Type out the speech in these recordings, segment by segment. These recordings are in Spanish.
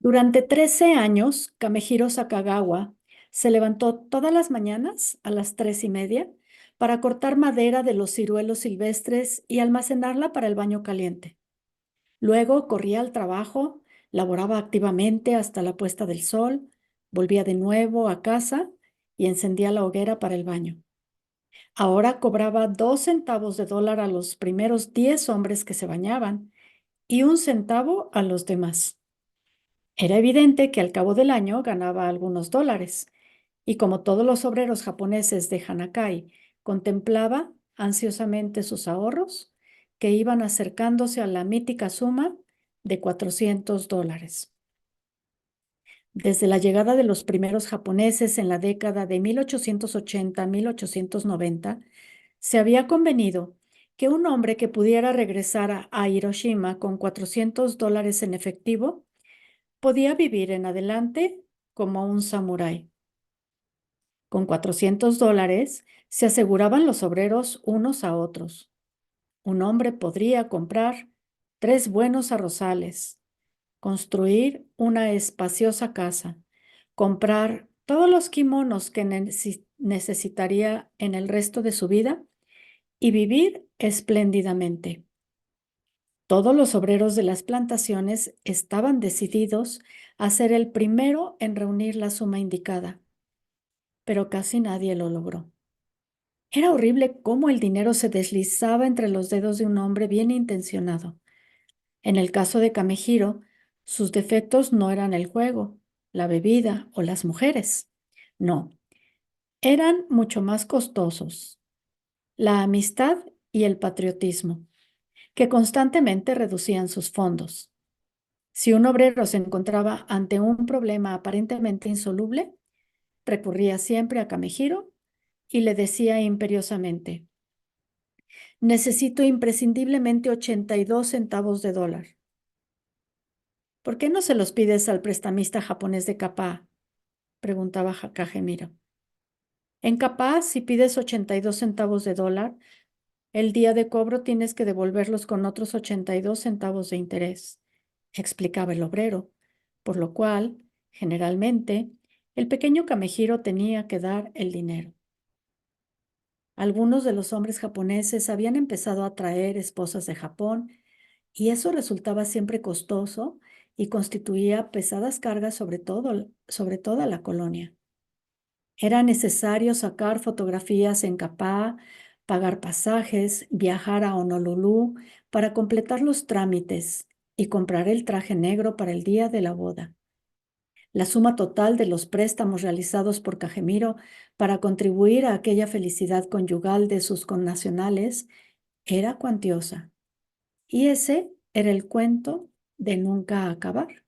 Durante 13 años, Kamehiro Sakagawa se levantó todas las mañanas a las 3:30 para cortar madera de los ciruelos silvestres y almacenarla para el baño caliente. Luego corría al trabajo, laboraba activamente hasta la puesta del sol, volvía de nuevo a casa y encendía la hoguera para el baño. Ahora cobraba 2 centavos de dólar a los primeros 10 hombres que se bañaban y 1 centavo a los demás. Era evidente que al cabo del año ganaba algunos dólares, y como todos los obreros japoneses de Hanakai, contemplaba ansiosamente sus ahorros, que iban acercándose a la mítica suma de $400. Desde la llegada de los primeros japoneses en la década de 1880-1890, se había convenido que un hombre que pudiera regresar a Hiroshima con $400 en efectivo podía vivir en adelante como un samurái. Con $400 se aseguraban los obreros unos a otros. Un hombre podría comprar 3 buenos arrozales, construir una espaciosa casa, comprar todos los kimonos que necesitaría en el resto de su vida y vivir espléndidamente. Todos los obreros de las plantaciones estaban decididos a ser el primero en reunir la suma indicada, pero casi nadie lo logró. Era horrible cómo el dinero se deslizaba entre los dedos de un hombre bien intencionado. En el caso de Kamehiro, sus defectos no eran el juego, la bebida o las mujeres. No, eran mucho más costosos: la amistad y el patriotismo, que constantemente reducían sus fondos. Si un obrero se encontraba ante un problema aparentemente insoluble, recurría siempre a Kamehiro y le decía imperiosamente: necesito imprescindiblemente 82 centavos de dólar. ¿Por qué no se los pides al prestamista japonés de Kappa?, preguntaba Kagemiro. En Kappa, si pides 82 centavos de dólar, el día de cobro tienes que devolverlos con otros 82 centavos de interés, explicaba el obrero, por lo cual, generalmente, el pequeño Kamehiro tenía que dar el dinero. Algunos de los hombres japoneses habían empezado a traer esposas de Japón, y eso resultaba siempre costoso y constituía pesadas cargas sobre toda la colonia. Era necesario sacar fotografías en Kappa, pagar pasajes, viajar a Honolulu para completar los trámites y comprar el traje negro para el día de la boda. La suma total de los préstamos realizados por Kagemiro para contribuir a aquella felicidad conyugal de sus connacionales era cuantiosa. Y ese era el cuento de nunca acabar,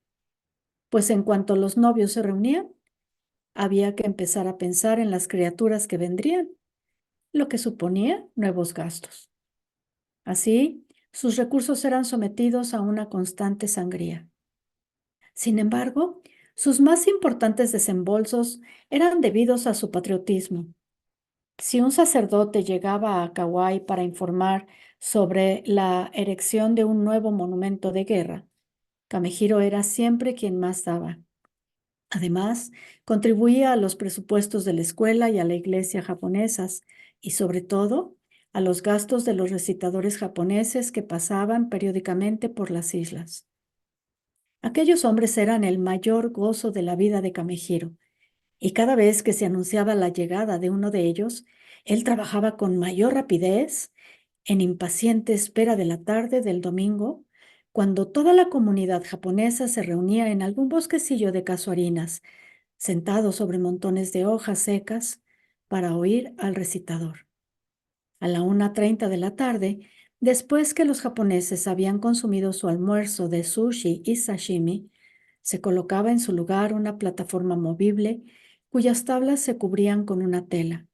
pues en cuanto los novios se reunían, había que empezar a pensar en las criaturas que vendrían, lo que suponía nuevos gastos. Así, sus recursos eran sometidos a una constante sangría. Sin embargo, sus más importantes desembolsos eran debidos a su patriotismo. Si un sacerdote llegaba a Kauai para informar sobre la erección de un nuevo monumento de guerra, Kamehiro era siempre quien más daba. Además, contribuía a los presupuestos de la escuela y a la iglesia japonesas, y sobre todo a los gastos de los recitadores japoneses que pasaban periódicamente por las islas. Aquellos hombres eran el mayor gozo de la vida de Kamehiro, y cada vez que se anunciaba la llegada de uno de ellos, él trabajaba con mayor rapidez, en impaciente espera de la tarde del domingo, cuando toda la comunidad japonesa se reunía en algún bosquecillo de casuarinas, sentado sobre montones de hojas secas, para oír al recitador. A la 1:30 de la tarde, después que los japoneses habían consumido su almuerzo de sushi y sashimi, se colocaba en su lugar una plataforma movible cuyas tablas se cubrían con una tela.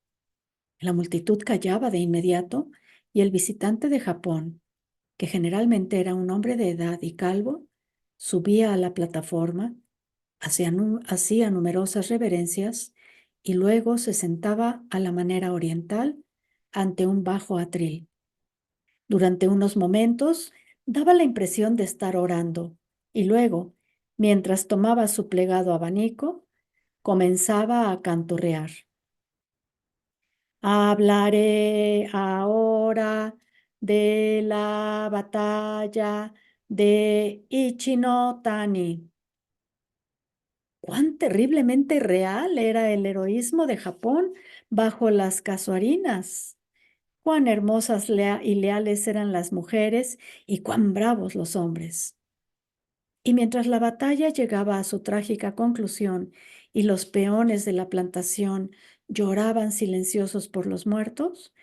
La multitud callaba de inmediato y el visitante de Japón, que generalmente era un hombre de edad y calvo, subía a la plataforma, hacía numerosas reverencias y luego se sentaba a la manera oriental ante un bajo atril. Durante unos momentos daba la impresión de estar orando y luego, Mientras tomaba su plegado abanico, comenzaba a canturrear. Hablaré ahora de la batalla de Ichinotani. Cuán terriblemente real era el heroísmo de Japón bajo las casuarinas. Cuán hermosas y leales eran las mujeres y cuán bravos los hombres. Y mientras la batalla llegaba a su trágica conclusión y los peones de la plantación lloraban silenciosos por los muertos,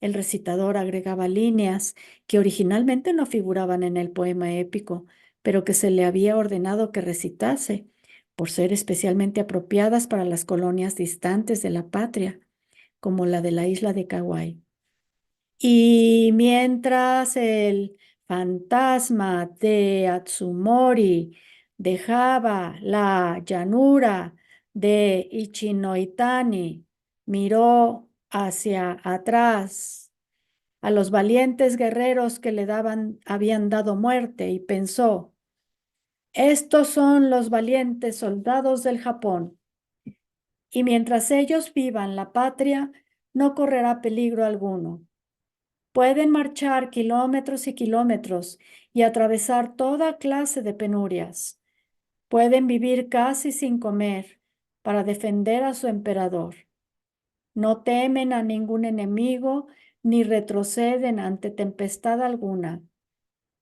el recitador agregaba líneas que originalmente no figuraban en el poema épico, pero que se le había ordenado que recitase, por ser especialmente apropiadas para las colonias distantes de la patria, como la de la isla de Kauai. Y mientras el fantasma de Atsumori dejaba la llanura de Ichinoitani, miró hacia atrás a los valientes guerreros que habían dado muerte y pensó, estos son los valientes soldados del Japón, y mientras ellos vivan la patria, no correrá peligro alguno. Pueden marchar kilómetros y kilómetros y atravesar toda clase de penurias. Pueden vivir casi sin comer para defender a su emperador. No temen a ningún enemigo ni retroceden ante tempestad alguna.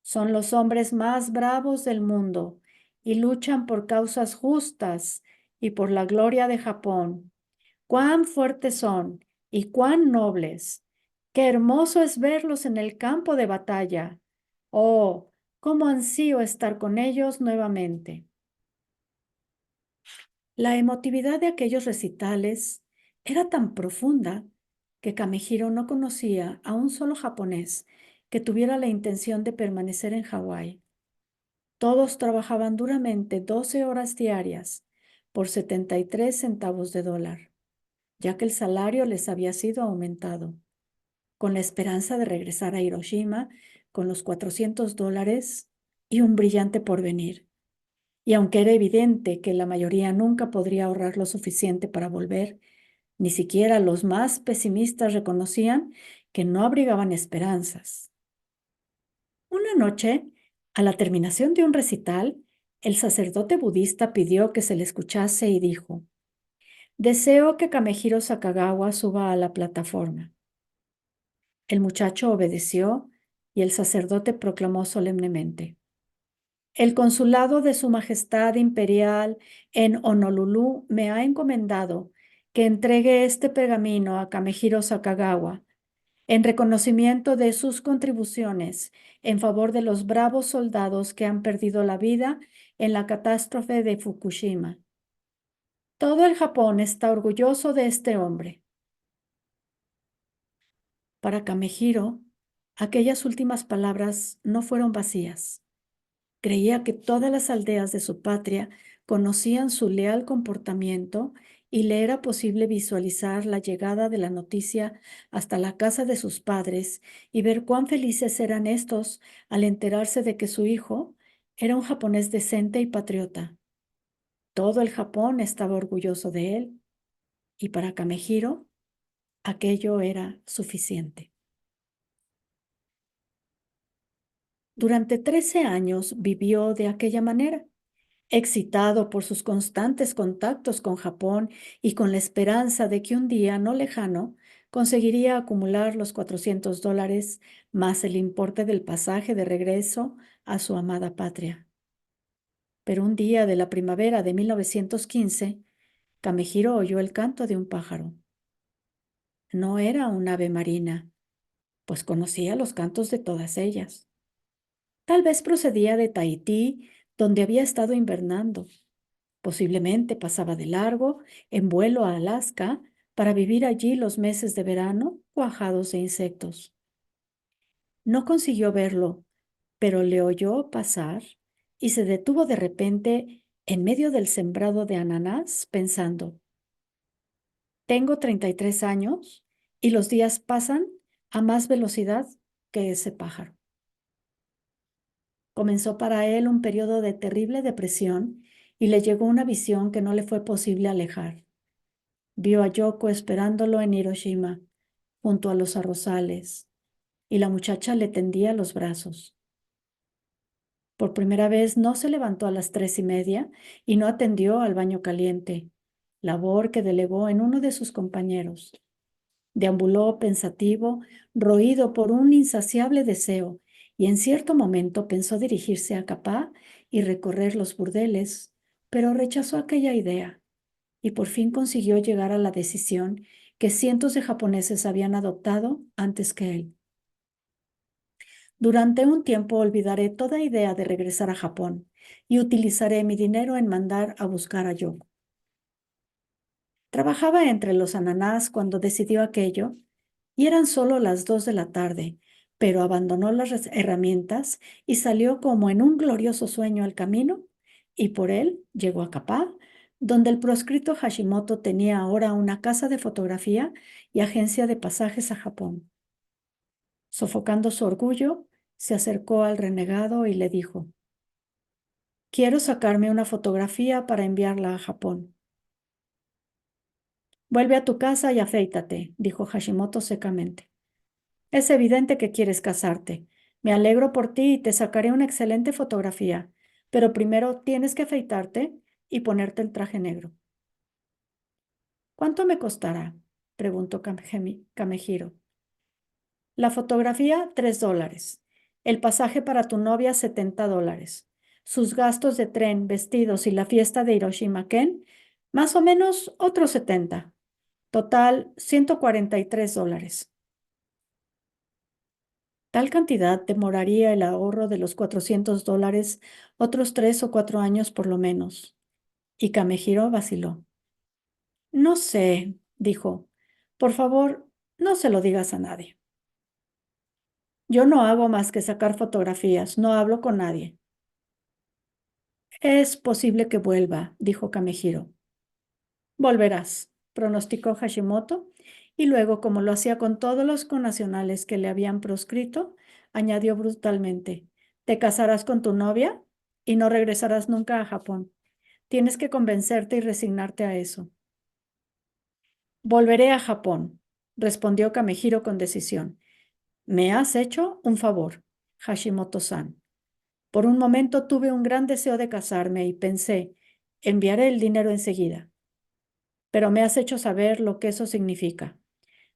Son los hombres más bravos del mundo y luchan por causas justas y por la gloria de Japón. Cuán fuertes son y cuán nobles. Qué hermoso es verlos en el campo de batalla. Oh, cómo ansío estar con ellos nuevamente. La emotividad de aquellos recitales era tan profunda que Kamehiro no conocía a un solo japonés que tuviera la intención de permanecer en Hawái. Todos trabajaban duramente 12 horas diarias por 73 centavos de dólar, ya que el salario les había sido aumentado, con la esperanza de regresar a Hiroshima con los 400 dólares y un brillante porvenir. Y aunque era evidente que la mayoría nunca podría ahorrar lo suficiente para volver, ni siquiera los más pesimistas reconocían que no abrigaban esperanzas. Una noche, a la terminación de un recital, el sacerdote budista pidió que se le escuchase y dijo, deseo que Kamehiro Sakagawa suba a la plataforma. El muchacho obedeció y el sacerdote proclamó solemnemente, el consulado de Su Majestad Imperial en Honolulu me ha encomendado que entregue este pergamino a Kamehiro Sakagawa en reconocimiento de sus contribuciones en favor de los bravos soldados que han perdido la vida en la catástrofe de Fukushima. Todo el Japón está orgulloso de este hombre. Para Kamehiro, aquellas últimas palabras no fueron vacías. Creía que todas las aldeas de su patria conocían su leal comportamiento y le era posible visualizar la llegada de la noticia hasta la casa de sus padres y ver cuán felices eran estos al enterarse de que su hijo era un japonés decente y patriota. Todo el Japón estaba orgulloso de él y para Kamehiro aquello era suficiente. Durante 13 años vivió de aquella manera, excitado por sus constantes contactos con Japón y con la esperanza de que un día no lejano conseguiría acumular los 400 dólares más el importe del pasaje de regreso a su amada patria. Pero un día de la primavera de 1915, Kamehiro oyó el canto de un pájaro. No era un ave marina, pues conocía los cantos de todas ellas. Tal vez procedía de Tahití, donde había estado invernando. Posiblemente pasaba de largo en vuelo a Alaska para vivir allí los meses de verano cuajados de insectos. No consiguió verlo, pero le oyó pasar y se detuvo de repente en medio del sembrado de ananás pensando, tengo 33 años y los días pasan a más velocidad que ese pájaro. Comenzó para él un periodo de terrible depresión y le llegó una visión que no le fue posible alejar. Vio a Yoko esperándolo en Hiroshima, junto a los arrozales, y la muchacha le tendía los brazos. Por primera vez no se levantó a las 3:30 y no atendió al baño caliente, labor que delegó en uno de sus compañeros. Deambuló pensativo, roído por un insaciable deseo, y en cierto momento pensó dirigirse a Capá y recorrer los burdeles, pero rechazó aquella idea y por fin consiguió llegar a la decisión que cientos de japoneses habían adoptado antes que él. Durante un tiempo olvidaré toda idea de regresar a Japón y utilizaré mi dinero en mandar a buscar a Yoko. Trabajaba entre los ananás cuando decidió aquello y eran solo las 2 de la tarde, pero abandonó las herramientas y salió como en un glorioso sueño al camino y por él llegó a Kappa, donde el proscrito Hashimoto tenía ahora una casa de fotografía y agencia de pasajes a Japón. Sofocando su orgullo, se acercó al renegado y le dijo: «Quiero sacarme una fotografía para enviarla a Japón». «Vuelve a tu casa y aféitate», dijo Hashimoto secamente. «Es evidente que quieres casarte. Me alegro por ti y te sacaré una excelente fotografía, pero primero tienes que afeitarte y ponerte el traje negro». «¿Cuánto me costará?», preguntó Kamehiro. «La fotografía, $3. El pasaje para tu novia, $70. Sus gastos de tren, vestidos y la fiesta de Hiroshima Ken, más o menos otros 70. Total, $143. Tal cantidad demoraría el ahorro de los $400 otros 3 o 4 años por lo menos. Y Kamehiro vaciló. «No sé», dijo. «Por favor, no se lo digas a nadie». «Yo no hago más que sacar fotografías, no hablo con nadie». «Es posible que vuelva», dijo Kamehiro. «Volverás», pronosticó Hashimoto, y luego, como lo hacía con todos los connacionales que le habían proscrito, añadió brutalmente: «Te casarás con tu novia y no regresarás nunca a Japón. Tienes que convencerte y resignarte a eso». «Volveré a Japón», respondió Kamehiro con decisión. «Me has hecho un favor, Hashimoto-san. Por un momento tuve un gran deseo de casarme y pensé, enviaré el dinero enseguida. Pero me has hecho saber lo que eso significa.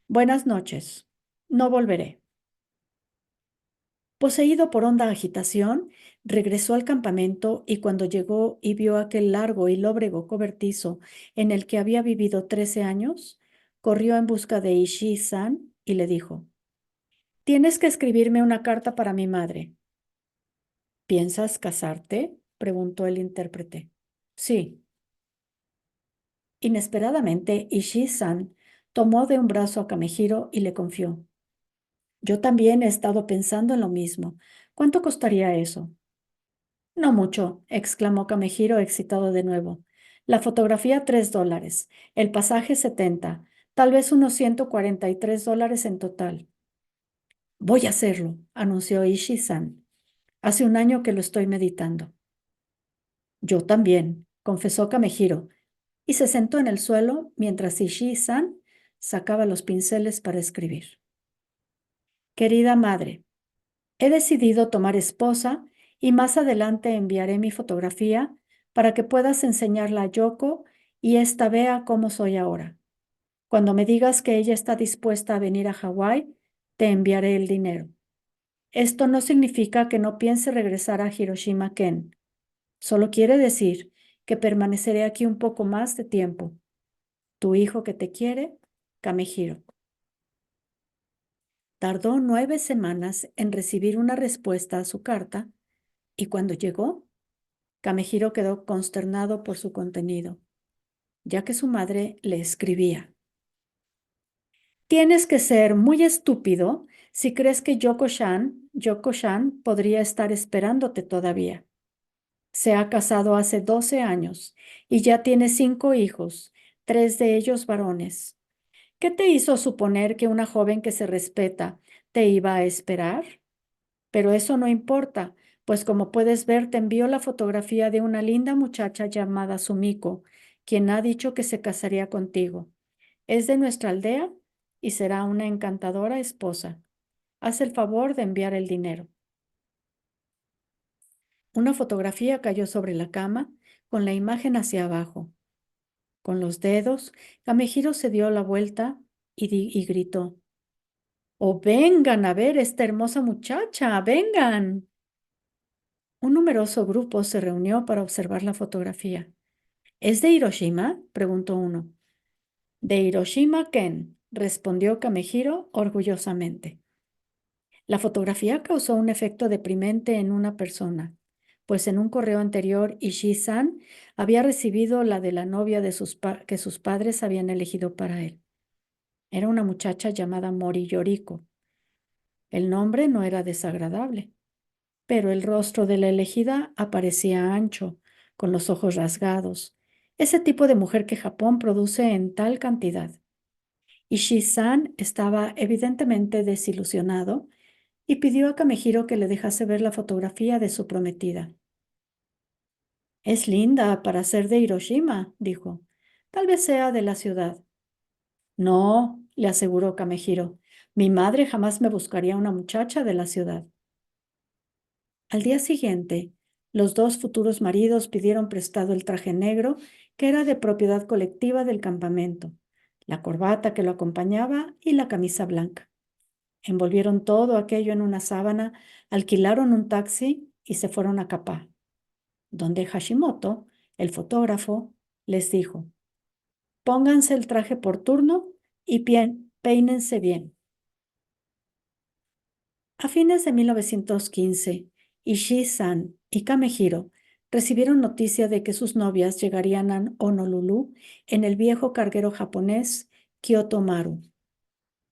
Buenas noches. No volveré». Poseído por honda agitación, regresó al campamento y cuando llegó y vio aquel largo y lóbrego cobertizo en el que había vivido 13 años, corrió en busca de Ishii-san y le dijo: «Tienes que escribirme una carta para mi madre». «¿Piensas casarte?», preguntó el intérprete. «Sí». Inesperadamente, Ishii-san tomó de un brazo a Kamehiro y le confió: «Yo también he estado pensando en lo mismo. ¿Cuánto costaría eso?». «No mucho», exclamó Kamehiro excitado de nuevo. «La fotografía, $3. El pasaje, 70. Tal vez unos $143 en total». «Voy a hacerlo», anunció Ishii-san. «Hace un año que lo estoy meditando». «Yo también», confesó Kamehiro, y se sentó en el suelo mientras Ishii-san sacaba los pinceles para escribir. «Querida madre, he decidido tomar esposa y más adelante enviaré mi fotografía para que puedas enseñarla a Yoko y ésta vea cómo soy ahora. Cuando me digas que ella está dispuesta a venir a Hawái, te enviaré el dinero. Esto no significa que no piense regresar a Hiroshima Ken. Solo quiere decir que permaneceré aquí un poco más de tiempo. Tu hijo que te quiere, Kamehiro». Tardó 9 semanas en recibir una respuesta a su carta y cuando llegó, Kamehiro quedó consternado por su contenido, ya que su madre le escribía: «Tienes que ser muy estúpido si crees que Yoko-chan podría estar esperándote todavía. Se ha casado hace 12 años y ya tiene 5 hijos, 3 de ellos varones. ¿Qué te hizo suponer que una joven que se respeta te iba a esperar? Pero eso no importa, Pues como puedes ver, te envío la fotografía de una linda muchacha llamada Sumiko, quien ha dicho que se casaría contigo. Es de nuestra aldea y será una encantadora esposa. Haz el favor de enviar el dinero. Una fotografía cayó sobre la cama con la imagen hacia abajo. Con los dedos, Kamehiro se dio la vuelta y gritó: ¡Oh, vengan a ver esta hermosa muchacha! ¡Vengan! Un numeroso grupo se reunió para observar la fotografía. ¿Es de Hiroshima?, preguntó uno. De Hiroshima Ken, respondió Kamehiro orgullosamente. La fotografía causó un efecto deprimente en una persona, pues en un correo anterior Ishii-san había recibido la de la novia de que sus padres habían elegido para él. Era una muchacha llamada Mori Yoriko. El nombre no era desagradable, pero el rostro de la elegida aparecía ancho, con los ojos rasgados, ese tipo de mujer que Japón produce en tal cantidad. Ishii-san estaba evidentemente desilusionado y pidió a Kamehiro que le dejase ver la fotografía de su prometida. Es linda para ser de Hiroshima, dijo. Tal vez sea de la ciudad. No, le aseguró Kamehiro. Mi madre jamás me buscaría una muchacha de la ciudad. Al día siguiente, los dos futuros maridos pidieron prestado el traje negro, que era de propiedad colectiva del campamento, la corbata que lo acompañaba y la camisa blanca. Envolvieron todo aquello en una sábana, alquilaron un taxi y se fueron a Kappa, donde Hashimoto, el fotógrafo, les dijo: pónganse el traje por turno y peínense bien. A fines de 1915, Ishii-san y Kamehiro recibieron noticia de que sus novias llegarían a Honolulu en el viejo carguero japonés Kyoto Maru.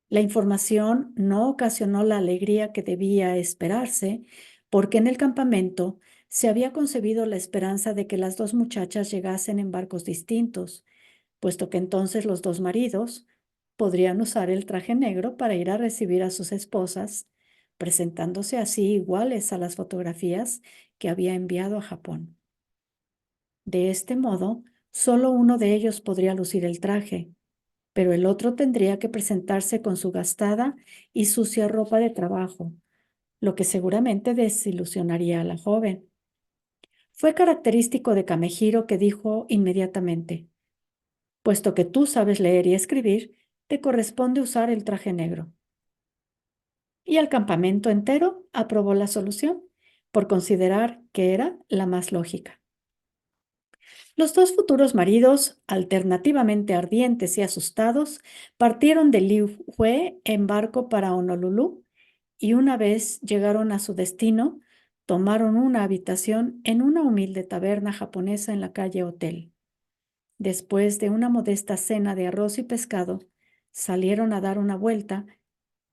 La información no ocasionó la alegría que debía esperarse, porque en el campamento se había concebido la esperanza de que las dos muchachas llegasen en barcos distintos, puesto que entonces los dos maridos podrían usar el traje negro para ir a recibir a sus esposas, presentándose así iguales a las fotografías que había enviado a Japón. De este modo, solo uno de ellos podría lucir el traje, pero el otro tendría que presentarse con su gastada y sucia ropa de trabajo, lo que seguramente desilusionaría a la joven. Fue característico de Kamehiro, que dijo inmediatamente: puesto que tú sabes leer y escribir, te corresponde usar el traje negro. Y el campamento entero aprobó la solución, por considerar que era la más lógica. Los dos futuros maridos, alternativamente ardientes y asustados, partieron de Lihue en barco para Honolulu, y una vez llegaron a su destino, tomaron una habitación en una humilde taberna japonesa en la calle Hotel. Después de una modesta cena de arroz y pescado, salieron a dar una vuelta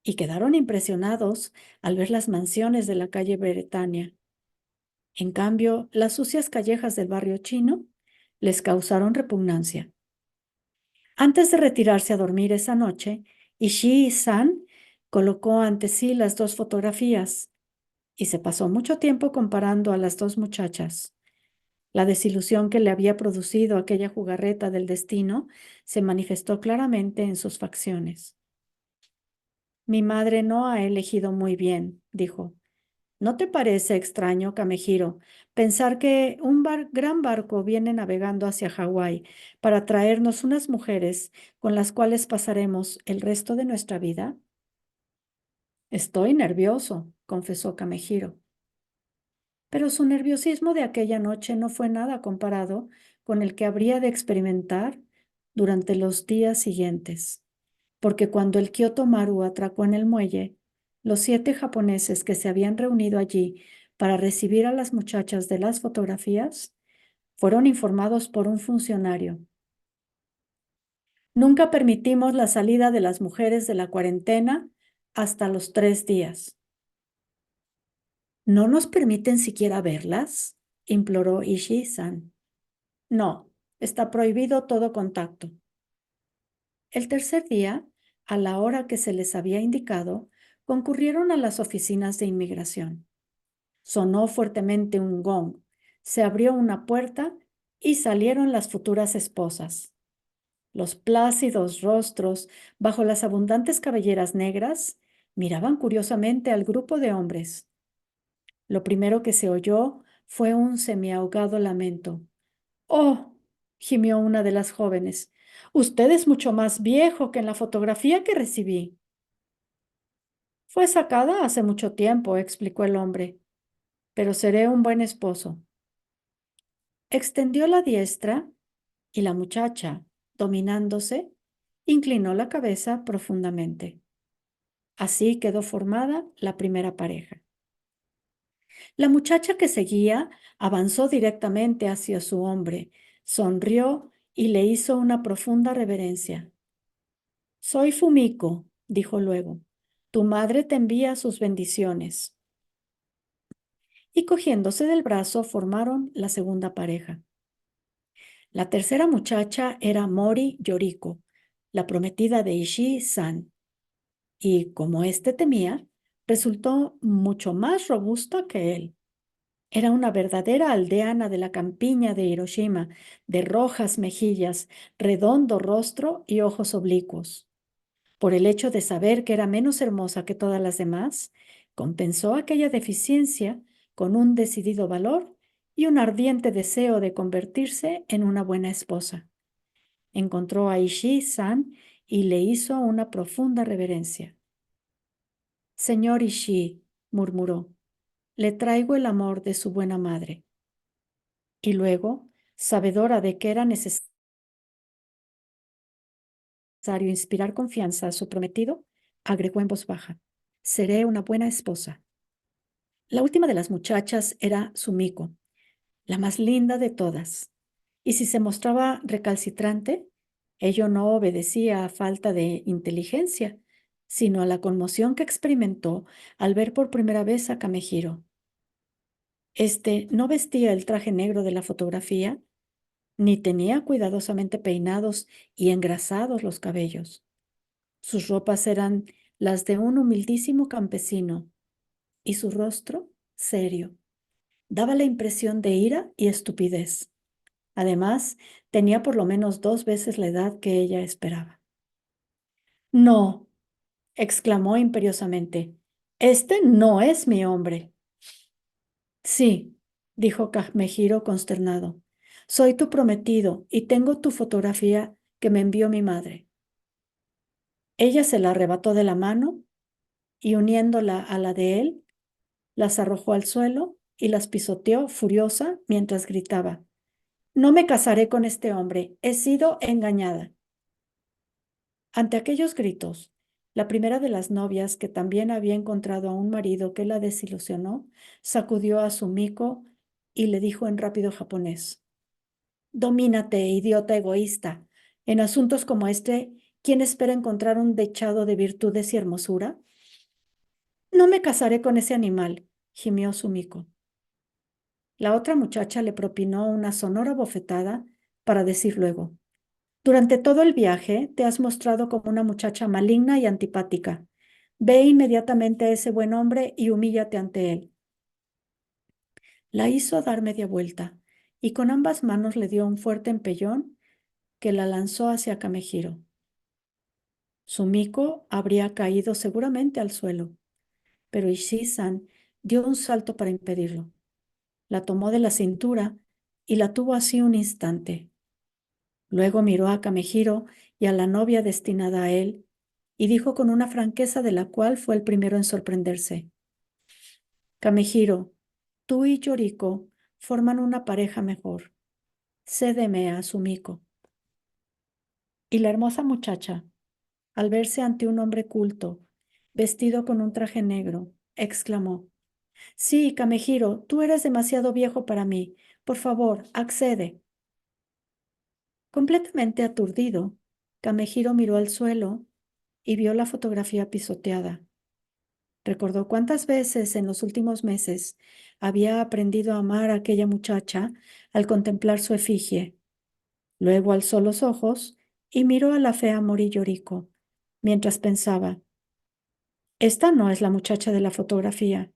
y quedaron impresionados al ver las mansiones de la calle Bretaña. En cambio, las sucias callejas del barrio chino les causaron repugnancia. Antes de retirarse a dormir esa noche, Ishii-san colocó ante sí las dos fotografías y se pasó mucho tiempo comparando a las dos muchachas. La desilusión que le había producido aquella jugarreta del destino se manifestó claramente en sus facciones. Mi madre no ha elegido muy bien, dijo. ¿No te parece extraño, Kamehiro, pensar que un gran barco viene navegando hacia Hawái para traernos unas mujeres con las cuales pasaremos el resto de nuestra vida? Estoy nervioso, confesó Kamehiro. Pero su nerviosismo de aquella noche no fue nada comparado con el que habría de experimentar durante los días siguientes, porque cuando el Kyoto Maru atracó en el muelle, los 7 japoneses que se habían reunido allí para recibir a las muchachas de las fotografías fueron informados por un funcionario. Nunca permitimos la salida de las mujeres de la cuarentena hasta los 3 días. ¿No nos permiten siquiera verlas?, imploró Ishii-san. No, está prohibido todo contacto. El tercer día, a la hora que se les había indicado, concurrieron a las oficinas de inmigración. Sonó fuertemente un gong. Se abrió una puerta y salieron las futuras esposas. Los plácidos rostros, bajo las abundantes cabelleras negras, miraban curiosamente al grupo de hombres. Lo primero que se oyó fue un semiahogado lamento. «¡Oh!», gimió una de las jóvenes. «Usted es mucho más viejo que en la fotografía que recibí». «Fue sacada hace mucho tiempo», explicó el hombre, «pero seré un buen esposo». Extendió la diestra y la muchacha, dominándose, inclinó la cabeza profundamente. Así quedó formada la primera pareja. La muchacha que seguía avanzó directamente hacia su hombre, sonrió y le hizo una profunda reverencia. «Soy Fumiko», dijo luego. «Tu madre te envía sus bendiciones». Y cogiéndose del brazo formaron la segunda pareja. La tercera muchacha era Mori Yoriko, la prometida de Ishii-san, y como éste temía, resultó mucho más robusta que él. Era una verdadera aldeana de la campiña de Hiroshima, de rojas mejillas, redondo rostro y ojos oblicuos. Por el hecho de saber que era menos hermosa que todas las demás, compensó aquella deficiencia con un decidido valor y un ardiente deseo de convertirse en una buena esposa. Encontró a Ishii-san y le hizo una profunda reverencia. «Señor Ishii», murmuró, «le traigo el amor de su buena madre». Y luego, sabedora de que era necesario inspirar confianza a su prometido, agregó en voz baja: «Seré una buena esposa». La última de las muchachas era Sumiko, la más linda de todas, y si se mostraba recalcitrante, ello no obedecía a falta de inteligencia, sino a la conmoción que experimentó al ver por primera vez a Kamehiro. Este no vestía el traje negro de la fotografía, ni tenía cuidadosamente peinados y engrasados los cabellos. Sus ropas eran las de un humildísimo campesino, y su rostro, serio, daba la impresión de ira y estupidez. Además, tenía por lo menos 2 veces la edad que ella esperaba. «No», exclamó imperiosamente, «este no es mi hombre». «Sí», dijo Kamehiro consternado, «soy tu prometido y tengo tu fotografía que me envió mi madre». Ella se la arrebató de la mano y, uniéndola a la de él, las arrojó al suelo y las pisoteó furiosa mientras gritaba: «No me casaré con este hombre, he sido engañada». Ante aquellos gritos, la primera de las novias, que también había encontrado a un marido que la desilusionó, sacudió a Sumiko y le dijo en rápido japonés: «Domínate, idiota egoísta. En asuntos como este, ¿quién espera encontrar un dechado de virtudes y hermosura?». «No me casaré con ese animal», gimió Sumiko. La otra muchacha le propinó una sonora bofetada para decir luego: «Durante todo el viaje te has mostrado como una muchacha maligna y antipática. Ve inmediatamente a ese buen hombre y humíllate ante él». La hizo dar media vuelta y con ambas manos le dio un fuerte empellón que la lanzó hacia Kamehiro. Sumiko habría caído seguramente al suelo, pero Ishii-san dio un salto para impedirlo. La tomó de la cintura y la tuvo así un instante. Luego miró a Kamehiro y a la novia destinada a él y dijo con una franqueza de la cual fue el primero en sorprenderse: «Kamehiro, tú y Yoriko forman una pareja mejor. Cédeme a Sumiko». Y la hermosa muchacha, al verse ante un hombre culto, vestido con un traje negro, exclamó: «Sí, Kamehiro, tú eres demasiado viejo para mí. Por favor, accede». Completamente aturdido, Kamehiro miró al suelo y vio la fotografía pisoteada. Recordó cuántas veces en los últimos meses había aprendido a amar a aquella muchacha al contemplar su efigie. Luego alzó los ojos y miró a la fea Mori Yoriko, mientras pensaba: «Esta no es la muchacha de la fotografía».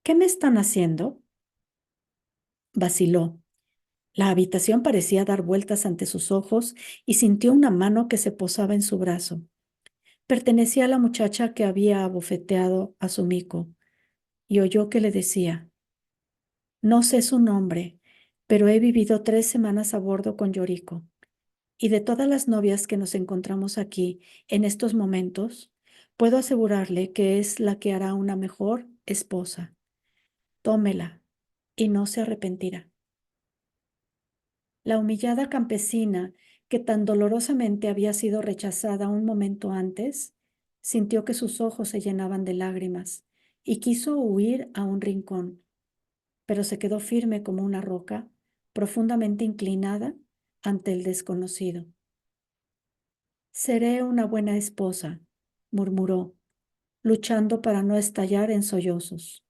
¿Qué me están haciendo? Vaciló. La habitación parecía dar vueltas ante sus ojos y sintió una mano que se posaba en su brazo. Pertenecía a la muchacha que había abofeteado a Sumiko y oyó que le decía: no sé su nombre, pero he vivido 3 semanas a bordo con Yoriko. Y de todas las novias que nos encontramos aquí en estos momentos, puedo asegurarle que es la que hará una mejor esposa. Tómela y no se arrepentirá. La humillada campesina, que tan dolorosamente había sido rechazada un momento antes, sintió que sus ojos se llenaban de lágrimas y quiso huir a un rincón, pero se quedó firme como una roca, profundamente inclinada ante el desconocido. Seré una buena esposa, murmuró, luchando para no estallar en sollozos.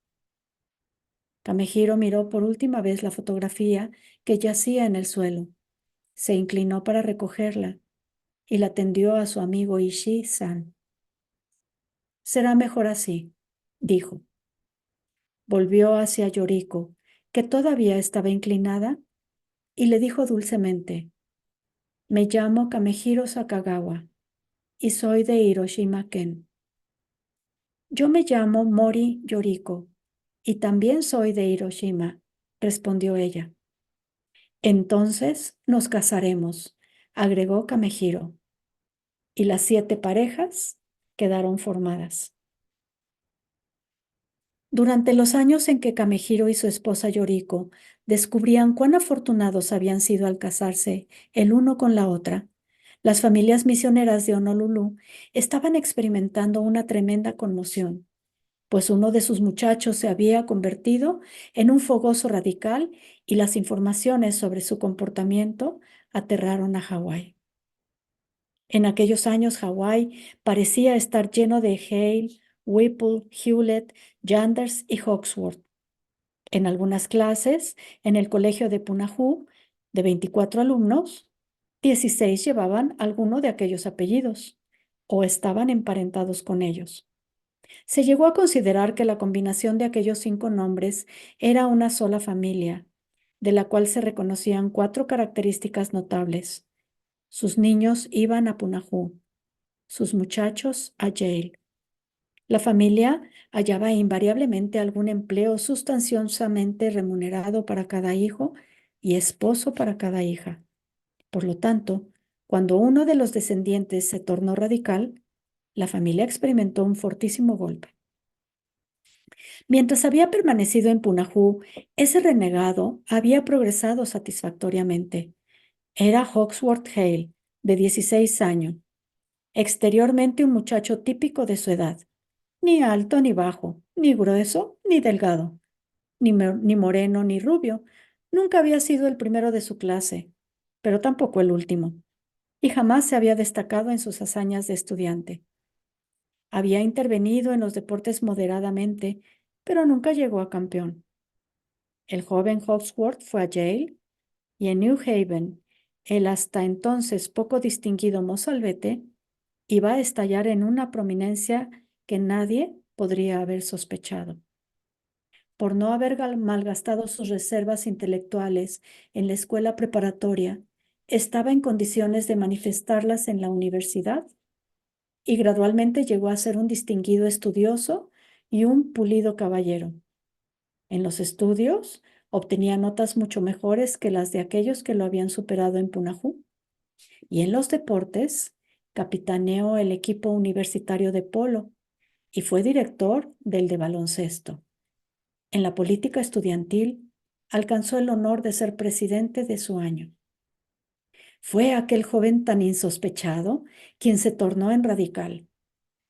Kamehiro miró por última vez la fotografía que yacía en el suelo. Se inclinó para recogerla y la tendió a su amigo Ishii-san. Será mejor así, dijo. Volvió hacia Yoriko, que todavía estaba inclinada, y le dijo dulcemente: me llamo Kamehiro Sakagawa y soy de Hiroshima-ken. Yo me llamo Mori Yoriko y también soy de Hiroshima, respondió ella. Entonces nos casaremos, agregó Kamehiro, y las 7 parejas quedaron formadas. Durante los años en que Kamehiro y su esposa Yoriko descubrían cuán afortunados habían sido al casarse el uno con la otra, las familias misioneras de Honolulu estaban experimentando una tremenda conmoción, pues uno de sus muchachos se había convertido en un fogoso radical y las informaciones sobre su comportamiento aterraron a Hawái. En aquellos años Hawái parecía estar lleno de Hale, Whipple, Hewlett, Yanders y Hawksworth. En algunas clases, en el colegio de Punahou, de 24 alumnos, 16 llevaban alguno de aquellos apellidos o estaban emparentados con ellos. Se llegó a considerar que la combinación de aquellos 5 nombres era una sola familia, de la cual se reconocían 4 características notables. Sus niños iban a Punahou, sus muchachos a Yale. La familia hallaba invariablemente algún empleo sustanciosamente remunerado para cada hijo y esposo para cada hija. Por lo tanto, cuando uno de los descendientes se tornó radical, la familia experimentó un fortísimo golpe. Mientras había permanecido en Punahou, ese renegado había progresado satisfactoriamente. Era Hawksworth Hale, de 16 años, exteriormente un muchacho típico de su edad, ni alto ni bajo, ni grueso ni delgado, ni moreno ni rubio. Nunca había sido el primero de su clase, pero tampoco el último, y jamás se había destacado en sus hazañas de estudiante. Había intervenido en los deportes moderadamente, pero nunca llegó a campeón. El joven Hawksworth fue a Yale y en New Haven, el hasta entonces poco distinguido mozalbete iba a estallar en una prominencia que nadie podría haber sospechado. Por no haber malgastado sus reservas intelectuales en la escuela preparatoria, estaba en condiciones de manifestarlas en la universidad y gradualmente llegó a ser un distinguido estudioso y un pulido caballero. En los estudios obtenía notas mucho mejores que las de aquellos que lo habían superado en Punahou. Y en los deportes, capitaneó el equipo universitario de polo y fue director del de baloncesto. En la política estudiantil, alcanzó el honor de ser presidente de su año. Fue aquel joven tan insospechado quien se tornó en radical.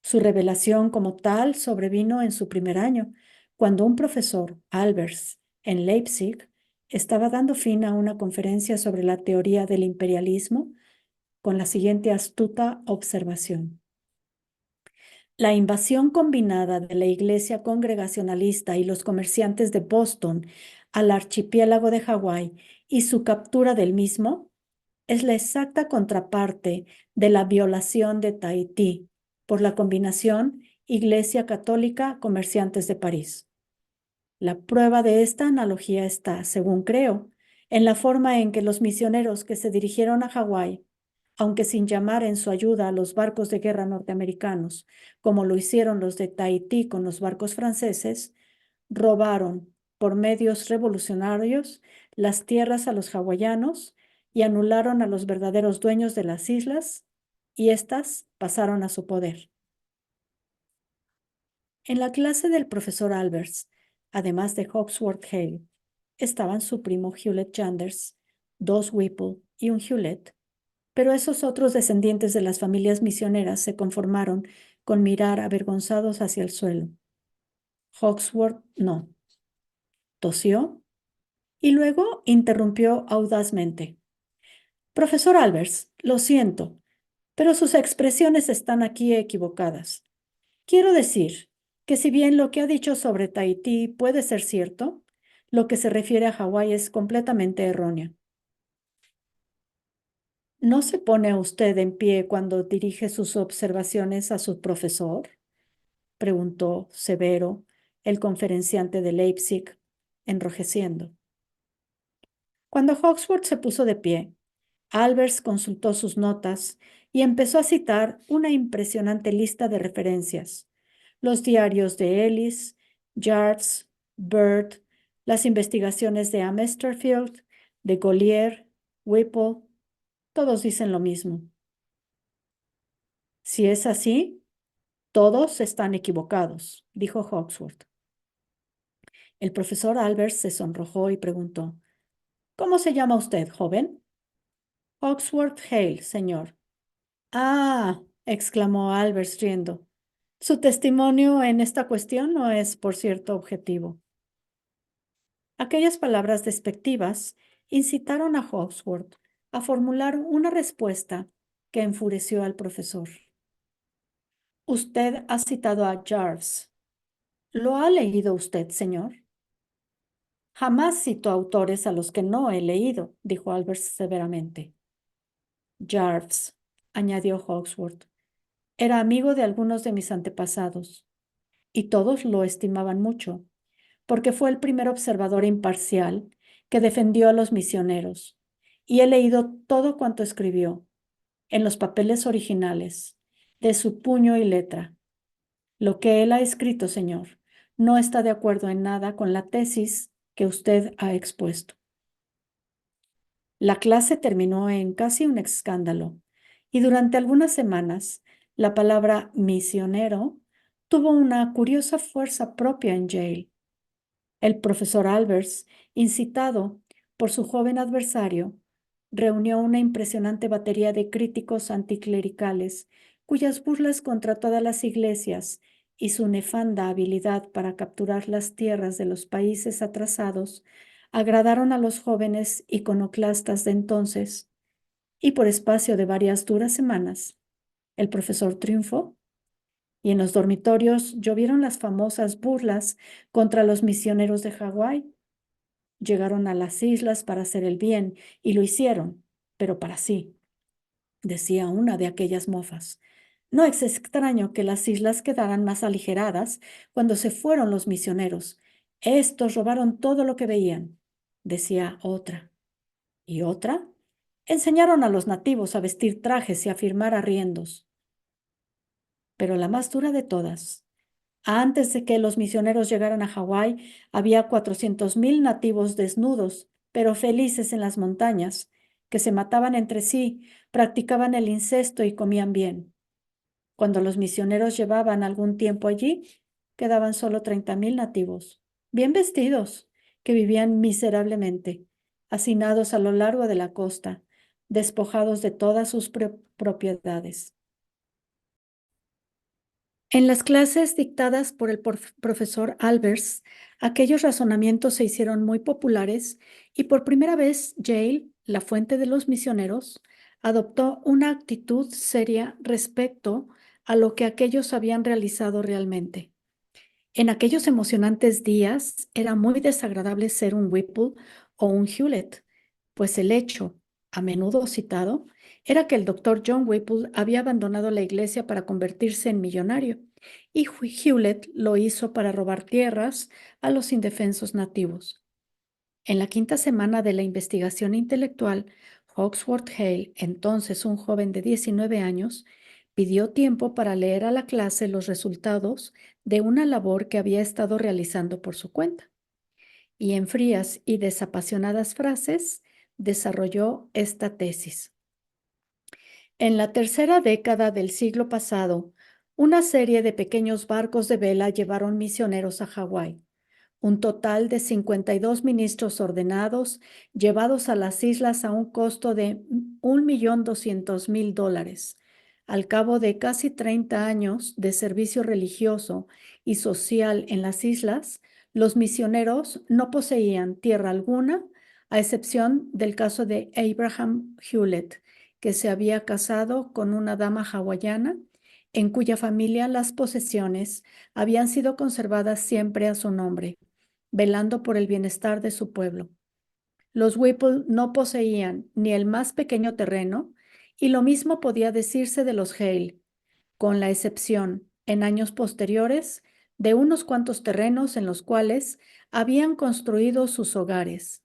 Su revelación como tal sobrevino en su primer año, cuando un profesor, Albers, en Leipzig, estaba dando fin a una conferencia sobre la teoría del imperialismo con la siguiente astuta observación. La invasión combinada de la Iglesia Congregacionalista y los comerciantes de Boston al archipiélago de Hawái y su captura del mismo es la exacta contraparte de la violación de Tahití por la combinación Iglesia Católica Comerciantes de París. La prueba de esta analogía está, según creo, en la forma en que los misioneros que se dirigieron a Hawái, aunque sin llamar en su ayuda a los barcos de guerra norteamericanos, como lo hicieron los de Tahití con los barcos franceses, robaron por medios revolucionarios las tierras a los hawaianos y anularon a los verdaderos dueños de las islas, y éstas pasaron a su poder. En la clase del profesor Albers, además de Hawksworth Hale, estaban su primo Hewlett Chanders, dos Whipple y un Hewlett, pero esos otros descendientes de las familias misioneras se conformaron con mirar avergonzados hacia el suelo. Hawksworth no. Tosió y luego interrumpió audazmente. Profesor Albers, lo siento, pero sus expresiones están aquí equivocadas. Quiero decir que si bien lo que ha dicho sobre Tahití puede ser cierto, lo que se refiere a Hawái es completamente erróneo. ¿No se pone usted en pie cuando dirige sus observaciones a su profesor?, preguntó severo el conferenciante de Leipzig, enrojeciendo. Cuando Hawksworth se puso de pie, Albers consultó sus notas y empezó a citar una impresionante lista de referencias: los diarios de Ellis, Yards, Byrd, las investigaciones de Amesterfield, de Collier, Whipple, todos dicen lo mismo. Si es así, todos están equivocados, dijo Hawksworth. El profesor Albers se sonrojó y preguntó: ¿Cómo se llama usted, joven? Hawksworth Hale, señor. Ah, exclamó Albers riendo. Su testimonio en esta cuestión no es, por cierto, objetivo. Aquellas palabras despectivas incitaron a Hawksworth a formular una respuesta que enfureció al profesor. Usted ha citado a Jarves. ¿Lo ha leído usted, señor? Jamás cito autores a los que no he leído, dijo Albers severamente. Jarves, añadió Hawksworth, era amigo de algunos de mis antepasados, y todos lo estimaban mucho, porque fue el primer observador imparcial que defendió a los misioneros, y he leído todo cuanto escribió, en los papeles originales, de su puño y letra. Lo que él ha escrito, señor, no está de acuerdo en nada con la tesis que usted ha expuesto. La clase terminó en casi un escándalo, y durante algunas semanas la palabra misionero tuvo una curiosa fuerza propia en Yale. El profesor Albers, incitado por su joven adversario, reunió una impresionante batería de críticos anticlericales cuyas burlas contra todas las iglesias y su nefanda habilidad para capturar las tierras de los países atrasados agradaron a los jóvenes iconoclastas de entonces, y por espacio de varias duras semanas, el profesor triunfó, y en los dormitorios llovieron las famosas burlas contra los misioneros de Hawái. Llegaron a las islas para hacer el bien, y lo hicieron, pero para sí, decía una de aquellas mofas. No es extraño que las islas quedaran más aligeradas cuando se fueron los misioneros. Estos robaron todo lo que veían, decía otra. ¿Y otra? Enseñaron a los nativos a vestir trajes y a firmar arriendos. Pero la más dura de todas: antes de que los misioneros llegaran a Hawái, había 400,000 nativos desnudos, pero felices en las montañas, que se mataban entre sí, practicaban el incesto y comían bien. Cuando los misioneros llevaban algún tiempo allí, quedaban solo 30,000 nativos, bien vestidos, que vivían miserablemente, hacinados a lo largo de la costa, despojados de todas sus propiedades. En las clases dictadas por el profesor Albers, aquellos razonamientos se hicieron muy populares, y por primera vez Yale, la fuente de los misioneros, adoptó una actitud seria respecto a lo que aquellos habían realizado realmente. En aquellos emocionantes días era muy desagradable ser un Whipple o un Hewlett, pues el hecho, a menudo citado, era que el doctor John Whipple había abandonado la iglesia para convertirse en millonario, y Hewlett lo hizo para robar tierras a los indefensos nativos. En la quinta semana de la investigación intelectual, Hawksworth Hale, entonces un joven de 19 años, pidió tiempo para leer a la clase los resultados de una labor que había estado realizando por su cuenta. Y en frías y desapasionadas frases, desarrolló esta tesis. En la tercera década del siglo pasado, una serie de pequeños barcos de vela llevaron misioneros a Hawái. Un total de 52 ministros ordenados llevados a las islas a un costo de $1.200.000. Al cabo de casi 30 años de servicio religioso y social en las islas, los misioneros no poseían tierra alguna, a excepción del caso de Abraham Hewlett, que se había casado con una dama hawaiana, en cuya familia las posesiones habían sido conservadas siempre a su nombre, velando por el bienestar de su pueblo. Los Whipple no poseían ni el más pequeño terreno, y lo mismo podía decirse de los Hale, con la excepción, en años posteriores, de unos cuantos terrenos en los cuales habían construido sus hogares.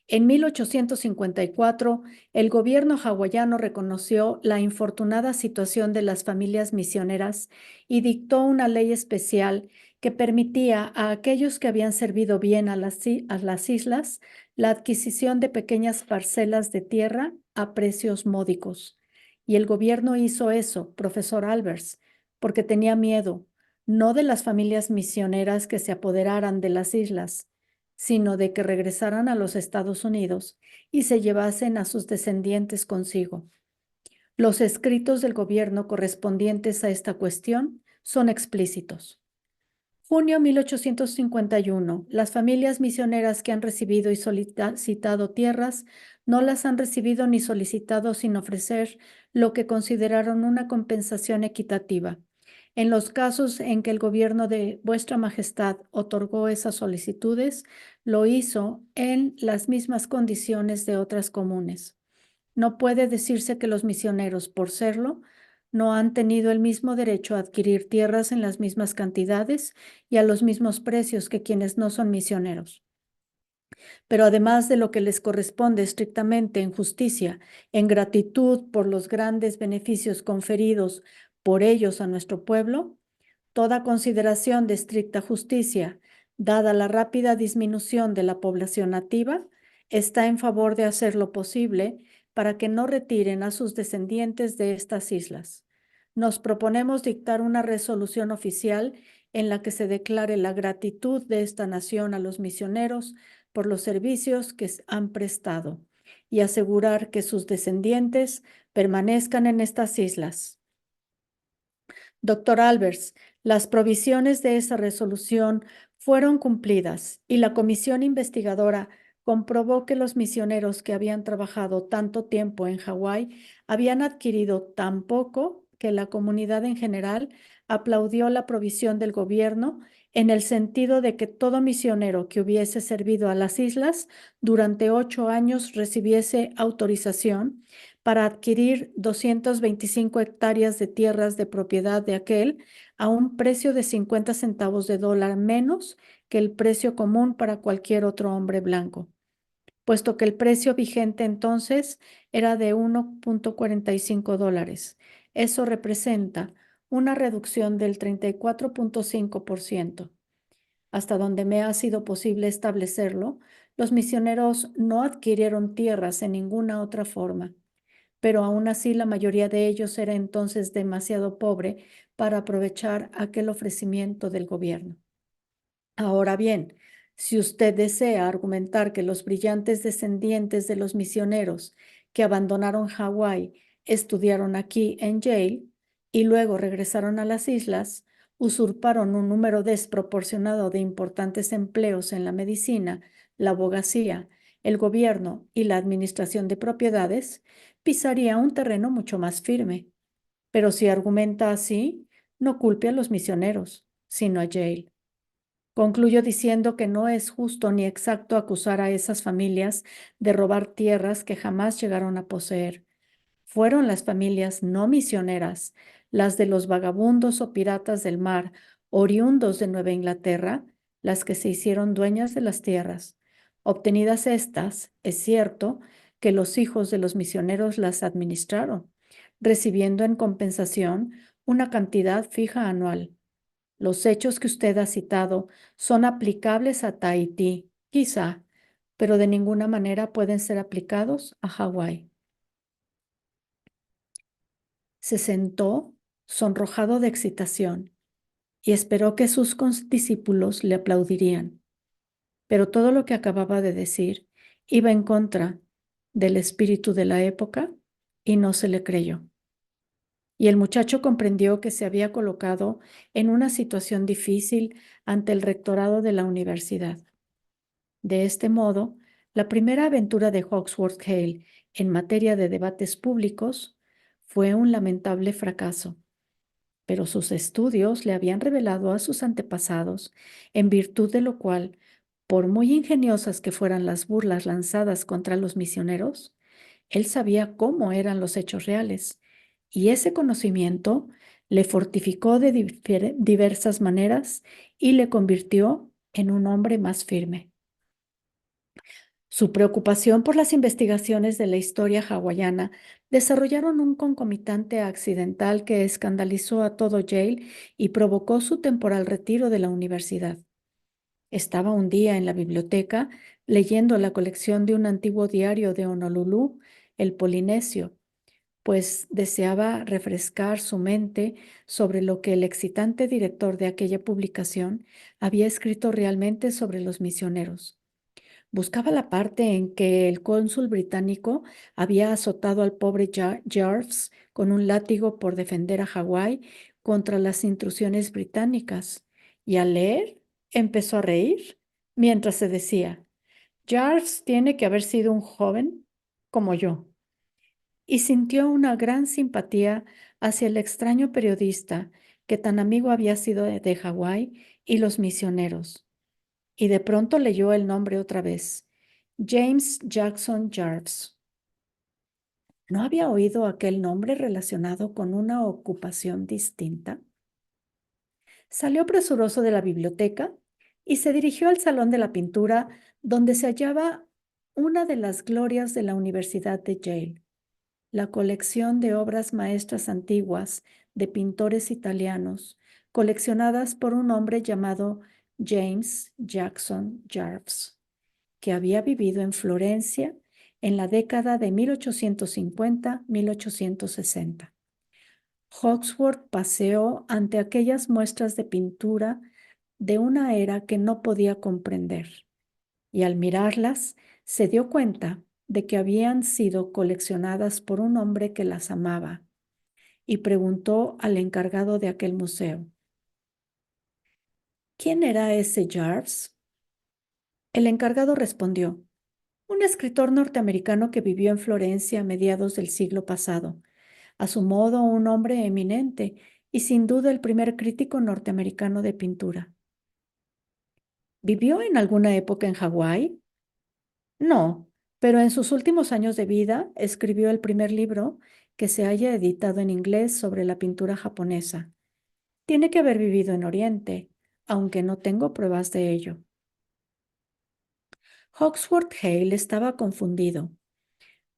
En 1854, el gobierno hawaiano reconoció la infortunada situación de las familias misioneras y dictó una ley especial que permitía a aquellos que habían servido bien a las islas la adquisición de pequeñas parcelas de tierra a precios módicos. Y el gobierno hizo eso, profesor Albers, porque tenía miedo, no de las familias misioneras que se apoderaran de las islas, sino de que regresaran a los Estados Unidos y se llevasen a sus descendientes consigo. Los escritos del gobierno correspondientes a esta cuestión son explícitos. Junio 1851. Las familias misioneras que han recibido y solicitado tierras no las han recibido ni solicitado sin ofrecer lo que consideraron una compensación equitativa. En los casos en que el gobierno de Vuestra Majestad otorgó esas solicitudes, lo hizo en las mismas condiciones de otras comunes. No puede decirse que los misioneros, por serlo, no han tenido el mismo derecho a adquirir tierras en las mismas cantidades y a los mismos precios que quienes no son misioneros. Pero además de lo que les corresponde estrictamente en justicia, en gratitud por los grandes beneficios conferidos por ellos a nuestro pueblo, toda consideración de estricta justicia, dada la rápida disminución de la población nativa, está en favor de hacer lo posible para que no retiren a sus descendientes de estas islas. Nos proponemos dictar una resolución oficial en la que se declare la gratitud de esta nación a los misioneros por los servicios que han prestado y asegurar que sus descendientes permanezcan en estas islas. Doctor Albers, las provisiones de esa resolución fueron cumplidas y la comisión investigadora comprobó que los misioneros que habían trabajado tanto tiempo en Hawái habían adquirido tan poco que la comunidad en general aplaudió la provisión del gobierno en el sentido de que todo misionero que hubiese servido a las islas durante 8 años recibiese autorización para adquirir 225 hectáreas de tierras de propiedad de aquel a un precio de 50 centavos de dólar menos que el precio común para cualquier otro hombre blanco, puesto que el precio vigente entonces era de $1.45. Eso representa una reducción del 34.5%. Hasta donde me ha sido posible establecerlo, los misioneros no adquirieron tierras en ninguna otra forma, pero aún así la mayoría de ellos era entonces demasiado pobre para aprovechar aquel ofrecimiento del gobierno. Ahora bien, si usted desea argumentar que los brillantes descendientes de los misioneros que abandonaron Hawái estudiaron aquí en Yale y luego regresaron a las islas, usurparon un número desproporcionado de importantes empleos en la medicina, la abogacía, el gobierno y la administración de propiedades, pisaría un terreno mucho más firme. Pero si argumenta así, no culpe a los misioneros, sino a Yale. Concluyo diciendo que no es justo ni exacto acusar a esas familias de robar tierras que jamás llegaron a poseer. Fueron las familias no misioneras, las de los vagabundos o piratas del mar, oriundos de Nueva Inglaterra, las que se hicieron dueñas de las tierras. Obtenidas estas, es cierto que los hijos de los misioneros las administraron, recibiendo en compensación una cantidad fija anual. Los hechos que usted ha citado son aplicables a Tahití, quizá, pero de ninguna manera pueden ser aplicados a Hawái. Se sentó, sonrojado de excitación, y esperó que sus discípulos le aplaudirían. Pero todo lo que acababa de decir iba en contra del espíritu de la época y no se le creyó. Y el muchacho comprendió que se había colocado en una situación difícil ante el rectorado de la universidad. De este modo, la primera aventura de Hawksworth Hale en materia de debates públicos fue un lamentable fracaso, pero sus estudios le habían revelado a sus antepasados, en virtud de lo cual, por muy ingeniosas que fueran las burlas lanzadas contra los misioneros, él sabía cómo eran los hechos reales, y ese conocimiento le fortificó de diversas maneras y le convirtió en un hombre más firme. Su preocupación por las investigaciones de la historia hawaiana desarrollaron un concomitante accidental que escandalizó a todo Yale y provocó su temporal retiro de la universidad. Estaba un día en la biblioteca leyendo la colección de un antiguo diario de Honolulu, el Polinesio, pues deseaba refrescar su mente sobre lo que el excitante director de aquella publicación había escrito realmente sobre los misioneros. Buscaba la parte en que el cónsul británico había azotado al pobre Jarves con un látigo por defender a Hawái contra las intrusiones británicas. Y al leer, empezó a reír mientras se decía, Jarves tiene que haber sido un joven como yo. Y sintió una gran simpatía hacia el extraño periodista que tan amigo había sido de Hawái y los misioneros. Y de pronto leyó el nombre otra vez, James Jackson Jarves. ¿No había oído aquel nombre relacionado con una ocupación distinta? Salió presuroso de la biblioteca y se dirigió al Salón de la Pintura, donde se hallaba una de las glorias de la Universidad de Yale, la colección de obras maestras antiguas de pintores italianos, coleccionadas por un hombre llamado James Jackson Jarves, que había vivido en Florencia en la década de 1850-1860. Hawksworth paseó ante aquellas muestras de pintura de una era que no podía comprender, y al mirarlas se dio cuenta de que habían sido coleccionadas por un hombre que las amaba, y preguntó al encargado de aquel museo, ¿quién era ese Jarves? El encargado respondió, un escritor norteamericano que vivió en Florencia a mediados del siglo pasado, a su modo un hombre eminente y sin duda el primer crítico norteamericano de pintura. ¿Vivió en alguna época en Hawái? No, pero en sus últimos años de vida escribió el primer libro que se haya editado en inglés sobre la pintura japonesa. Tiene que haber vivido en Oriente, aunque no tengo pruebas de ello. Hawksworth Hale estaba confundido.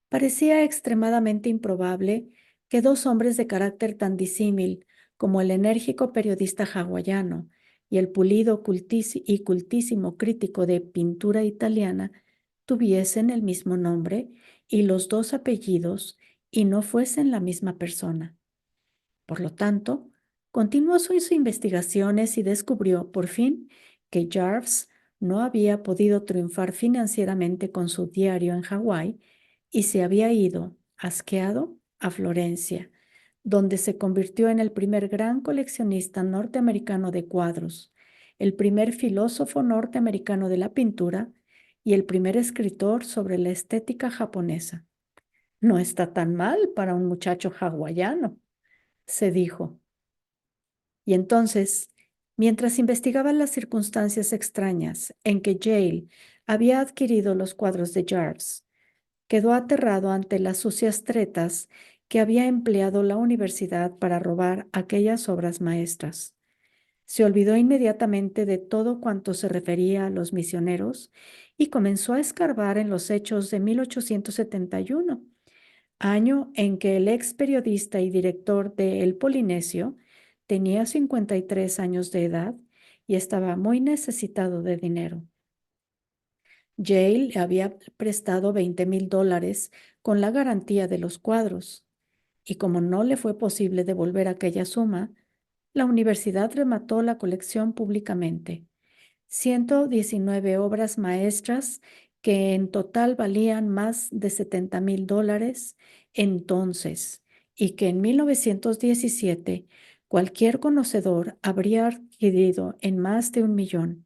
Parecía extremadamente improbable que dos hombres de carácter tan disímil como el enérgico periodista hawaiano y el pulido y cultísimo crítico de pintura italiana tuviesen el mismo nombre y los dos apellidos y no fuesen la misma persona. Por lo tanto, continuó sus investigaciones y descubrió, por fin, que Jarves no había podido triunfar financieramente con su diario en Hawái y se había ido, asqueado, a Florencia, donde se convirtió en el primer gran coleccionista norteamericano de cuadros, el primer filósofo norteamericano de la pintura y el primer escritor sobre la estética japonesa. No está tan mal para un muchacho hawaiano, se dijo. Y entonces Mientras investigaba las circunstancias extrañas en que Yale había adquirido los cuadros de Jarves, quedó aterrado ante las sucias tretas que había empleado la universidad para robar aquellas obras maestras. Se olvidó inmediatamente de todo cuanto se refería a los misioneros y comenzó a escarbar en los hechos de 1871, año en que el ex periodista y director de El Polinesio tenía 53 años de edad y estaba muy necesitado de dinero. Yale le había prestado $20,000 con la garantía de los cuadros, y como no le fue posible devolver aquella suma, la universidad remató la colección públicamente. 119 obras maestras que en total valían más de $70,000 entonces, y que en 1917 cualquier conocedor habría adquirido en más de 1,000,000.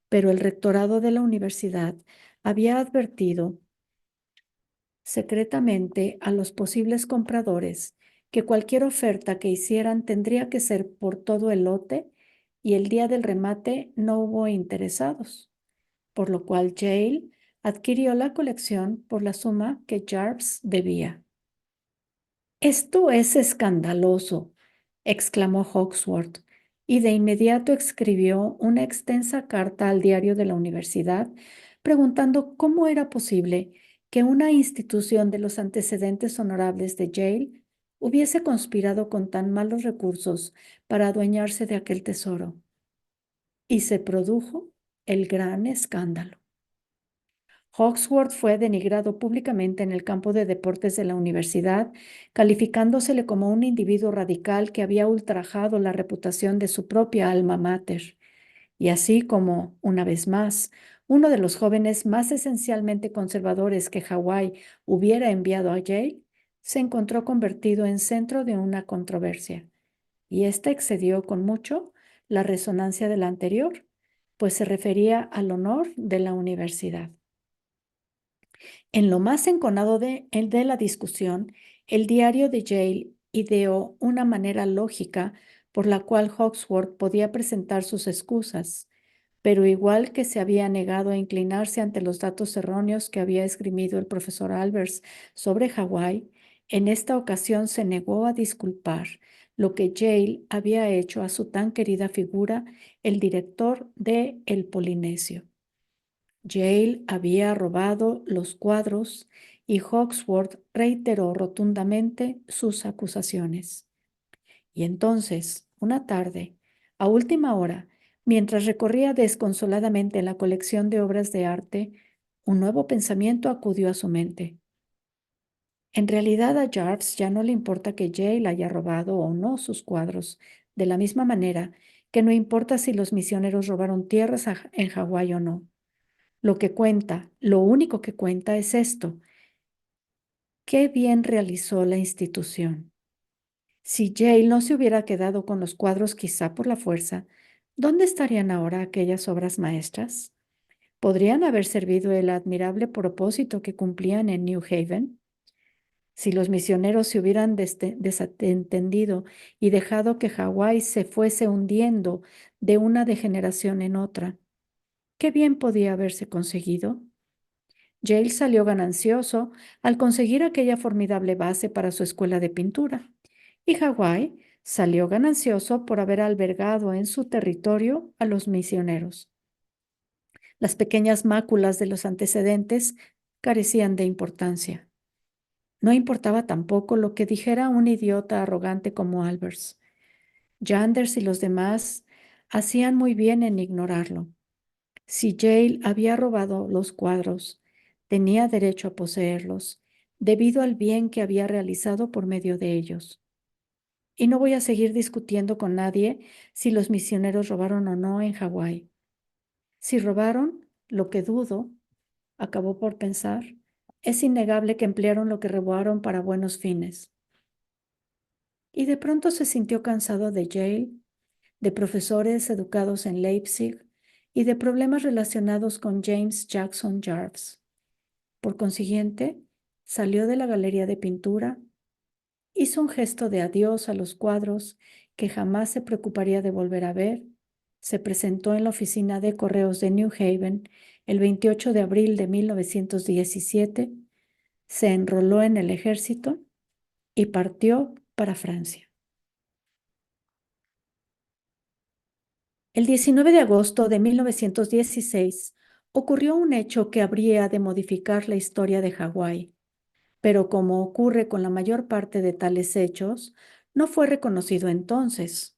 Pero el rectorado de la universidad había advertido secretamente a los posibles compradores que cualquier oferta que hicieran tendría que ser por todo el lote, y el día del remate no hubo interesados, por lo cual Yale adquirió la colección por la suma que Jarves debía. «Esto es escandaloso», exclamó Hawksworth, y de inmediato escribió una extensa carta al diario de la universidad preguntando cómo era posible que una institución de los antecedentes honorables de Yale hubiese conspirado con tan malos recursos para adueñarse de aquel tesoro. Y se produjo el gran escándalo. Hawksworth fue denigrado públicamente en el campo de deportes de la universidad, calificándosele como un individuo radical que había ultrajado la reputación de su propia alma mater. Y así como, una vez más, uno de los jóvenes más esencialmente conservadores que Hawái hubiera enviado a Yale, se encontró convertido en centro de una controversia. Y ésta excedió con mucho la resonancia de la anterior, pues se refería al honor de la universidad. En lo más enconado de la discusión, el diario de Yale ideó una manera lógica por la cual Hawksworth podía presentar sus excusas, pero igual que se había negado a inclinarse ante los datos erróneos que había esgrimido el profesor Albers sobre Hawái, en esta ocasión se negó a disculpar lo que Yale había hecho a su tan querida figura, el director de El Polinesio. Yale había robado los cuadros y Hawksworth reiteró rotundamente sus acusaciones. Y entonces, una tarde, a última hora, mientras recorría desconsoladamente la colección de obras de arte, un nuevo pensamiento acudió a su mente. En realidad a Jarves ya no le importa que Yale haya robado o no sus cuadros, de la misma manera que no importa si los misioneros robaron tierras en Hawái o no. Lo que cuenta, lo único que cuenta es esto: qué bien realizó la institución. Si Yale no se hubiera quedado con los cuadros quizá por la fuerza, ¿dónde estarían ahora aquellas obras maestras? ¿Podrían haber servido el admirable propósito que cumplían en New Haven? Si los misioneros se hubieran desentendido y dejado que Hawái se fuese hundiendo de una degeneración en otra, ¿qué bien podía haberse conseguido? Yale salió ganancioso al conseguir aquella formidable base para su escuela de pintura, y Hawái salió ganancioso por haber albergado en su territorio a los misioneros. Las pequeñas máculas de los antecedentes carecían de importancia. No importaba tampoco lo que dijera un idiota arrogante como Albers. Yanders y los demás hacían muy bien en ignorarlo. Si Yale había robado los cuadros, tenía derecho a poseerlos, debido al bien que había realizado por medio de ellos. Y no voy a seguir discutiendo con nadie si los misioneros robaron o no en Hawái. Si robaron, lo que dudo, acabó por pensar, es innegable que emplearon lo que robaron para buenos fines. Y de pronto se sintió cansado de Yale, de profesores educados en Leipzig y de problemas relacionados con James Jackson Jarves. Por consiguiente, salió de la galería de pintura, hizo un gesto de adiós a los cuadros que jamás se preocuparía de volver a ver Se presentó en la oficina de correos de New Haven el 28 de abril de 1917, se enroló en el ejército y partió para Francia. El 19 de agosto de 1916 ocurrió un hecho que habría de modificar la historia de Hawái, pero como ocurre con la mayor parte de tales hechos, no fue reconocido entonces.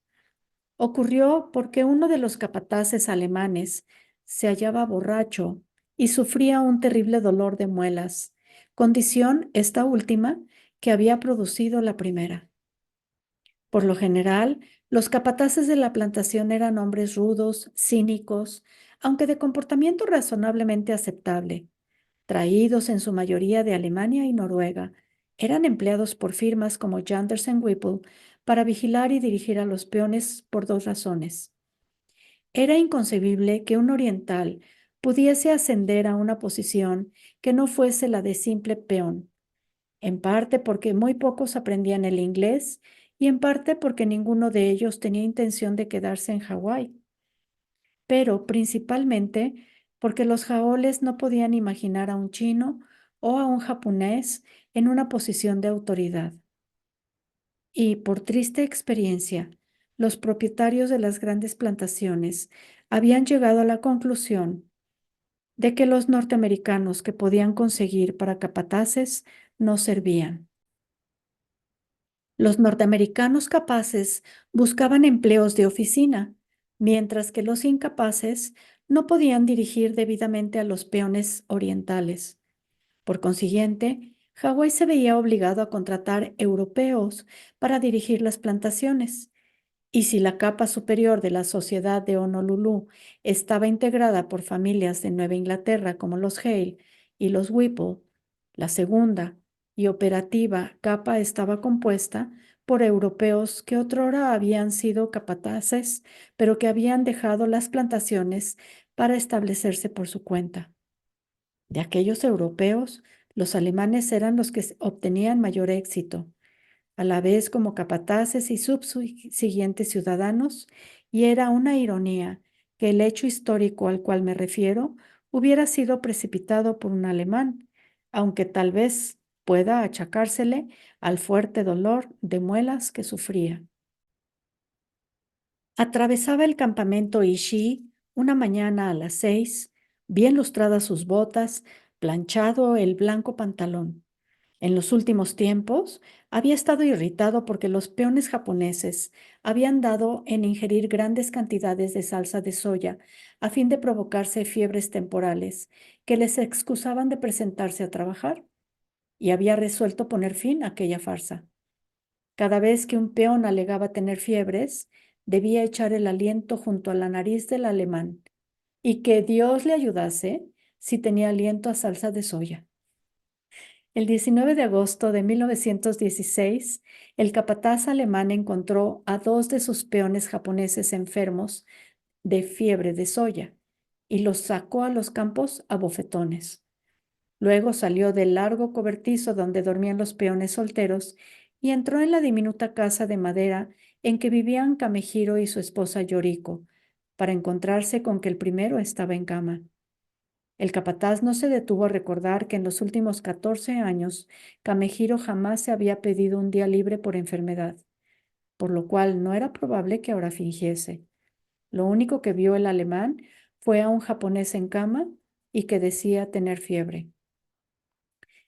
Ocurrió porque uno de los capataces alemanes se hallaba borracho y sufría un terrible dolor de muelas, condición esta última que había producido la primera. Por lo general, los capataces de la plantación eran hombres rudos, cínicos, aunque de comportamiento razonablemente aceptable, traídos en su mayoría de Alemania y Noruega. Eran empleados por firmas como Janders Whipple para vigilar y dirigir a los peones por dos razones. Era inconcebible que un oriental pudiese ascender a una posición que no fuese la de simple peón, en parte porque muy pocos aprendían el inglés y en parte porque ninguno de ellos tenía intención de quedarse en Hawái, pero principalmente porque los jaoles no podían imaginar a un chino o a un japonés en una posición de autoridad. Y por triste experiencia, los propietarios de las grandes plantaciones habían llegado a la conclusión de que los norteamericanos que podían conseguir para capataces no servían. Los norteamericanos capaces buscaban empleos de oficina, mientras que los incapaces no podían dirigir debidamente a los peones orientales. Por consiguiente, Hawái se veía obligado a contratar europeos para dirigir las plantaciones, y si la capa superior de la sociedad de Honolulu estaba integrada por familias de Nueva Inglaterra como los Hale y los Whipple, la segunda y operativa capa estaba compuesta por europeos que otrora habían sido capataces, pero que habían dejado las plantaciones para establecerse por su cuenta. De aquellos europeos, los alemanes eran los que obtenían mayor éxito, a la vez como capataces y subsiguientes ciudadanos, y era una ironía que el hecho histórico al cual me refiero hubiera sido precipitado por un alemán, aunque tal vez pueda achacársele al fuerte dolor de muelas que sufría. Atravesaba el campamento Ishii una mañana a las 6, bien lustradas sus botas, planchado el blanco pantalón. En los últimos tiempos había estado irritado porque los peones japoneses habían dado en ingerir grandes cantidades de salsa de soya a fin de provocarse fiebres temporales que les excusaban de presentarse a trabajar, y había resuelto poner fin a aquella farsa. Cada vez que un peón alegaba tener fiebres, debía echar el aliento junto a la nariz del alemán, y que Dios le ayudase si tenía aliento a salsa de soya. El 19 de agosto de 1916, el capataz alemán encontró a dos de sus peones japoneses enfermos de fiebre de soya y los sacó a los campos a bofetones. Luego salió del largo cobertizo donde dormían los peones solteros y entró en la diminuta casa de madera en que vivían Kamehiro y su esposa Yoriko, para encontrarse con que el primero estaba en cama. El capataz no se detuvo a recordar que en los últimos 14 años Kamehiro jamás se había pedido un día libre por enfermedad, por lo cual no era probable que ahora fingiese. Lo único que vio el alemán fue a un japonés en cama y que decía tener fiebre.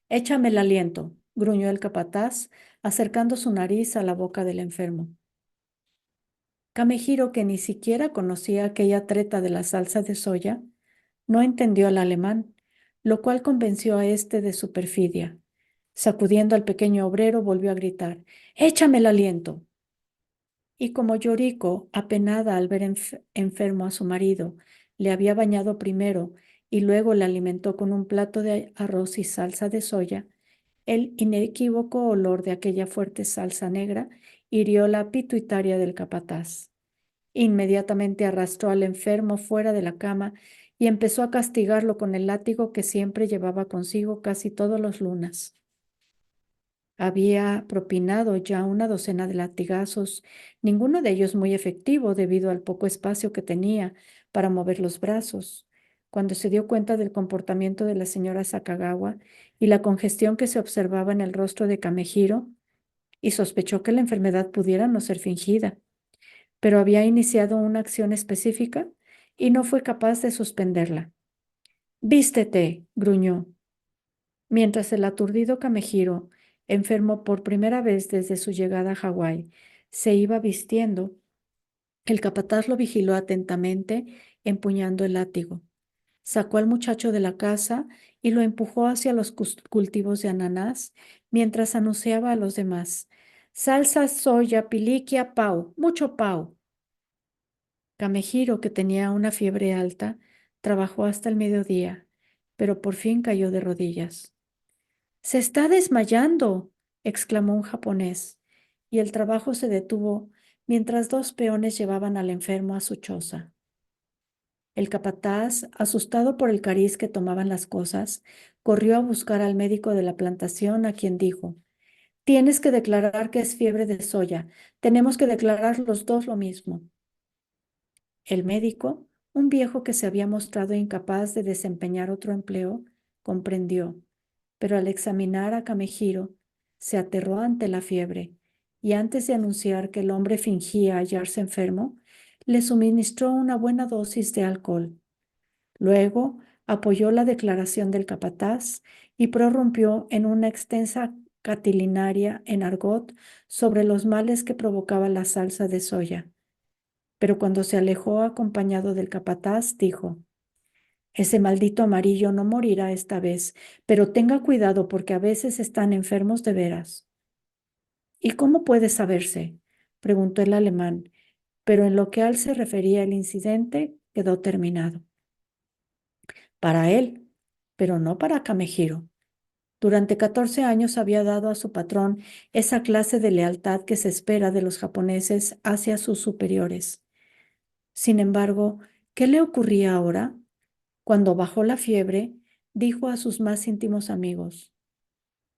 «Échame el aliento», gruñó el capataz, acercando su nariz a la boca del enfermo. Kamehiro, que ni siquiera conocía aquella treta de la salsa de soya, no entendió al alemán, lo cual convenció a éste de su perfidia. Sacudiendo al pequeño obrero, volvió a gritar: «¡Échame el aliento!». Y como Yoriko, apenada al ver enfermo a su marido, le había bañado primero y luego le alimentó con un plato de arroz y salsa de soya, el inequívoco olor de aquella fuerte salsa negra hirió la pituitaria del capataz. Inmediatamente arrastró al enfermo fuera de la cama y empezó a castigarlo con el látigo que siempre llevaba consigo casi todos los lunes. Había propinado ya una docena de latigazos, ninguno de ellos muy efectivo debido al poco espacio que tenía para mover los brazos. Cuando se dio cuenta del comportamiento de la señora Sakagawa y la congestión que se observaba en el rostro de Kamehiro, y sospechó que la enfermedad pudiera no ser fingida, pero había iniciado una acción específica y no fue capaz de suspenderla. Vístete, gruñó. Mientras el aturdido Kamehiro, enfermo por primera vez desde su llegada a Hawái, se iba vistiendo, el capataz lo vigiló atentamente, empuñando el látigo. Sacó al muchacho de la casa y lo empujó hacia los cultivos de ananás, mientras anunciaba a los demás: salsa, soya, piliquia, pau, mucho pau. Kamehiro, que tenía una fiebre alta, trabajó hasta el mediodía, pero por fin cayó de rodillas. Se está desmayando, exclamó un japonés, y el trabajo se detuvo mientras dos peones llevaban al enfermo a su choza. El capataz, asustado por el cariz que tomaban las cosas, corrió a buscar al médico de la plantación, a quien dijo: tienes que declarar que es fiebre de soya. Tenemos que declarar los dos lo mismo. El médico, un viejo que se había mostrado incapaz de desempeñar otro empleo, comprendió, pero al examinar a Kamehiro, se aterró ante la fiebre y antes de anunciar que el hombre fingía hallarse enfermo, le suministró una buena dosis de alcohol. Luego apoyó la declaración del capataz y prorrumpió en una extensa catilinaria en argot sobre los males que provocaba la salsa de soya. Pero cuando se alejó acompañado del capataz, dijo: ese maldito amarillo no morirá esta vez, pero tenga cuidado porque a veces están enfermos de veras. ¿Y cómo puede saberse?, preguntó el alemán, pero en lo que a él se refería el incidente quedó terminado. Para él, pero no para Kamehiro. Durante 14 años había dado a su patrón esa clase de lealtad que se espera de los japoneses hacia sus superiores. Sin embargo, ¿qué le ocurría ahora? Cuando bajó la fiebre, dijo a sus más íntimos amigos: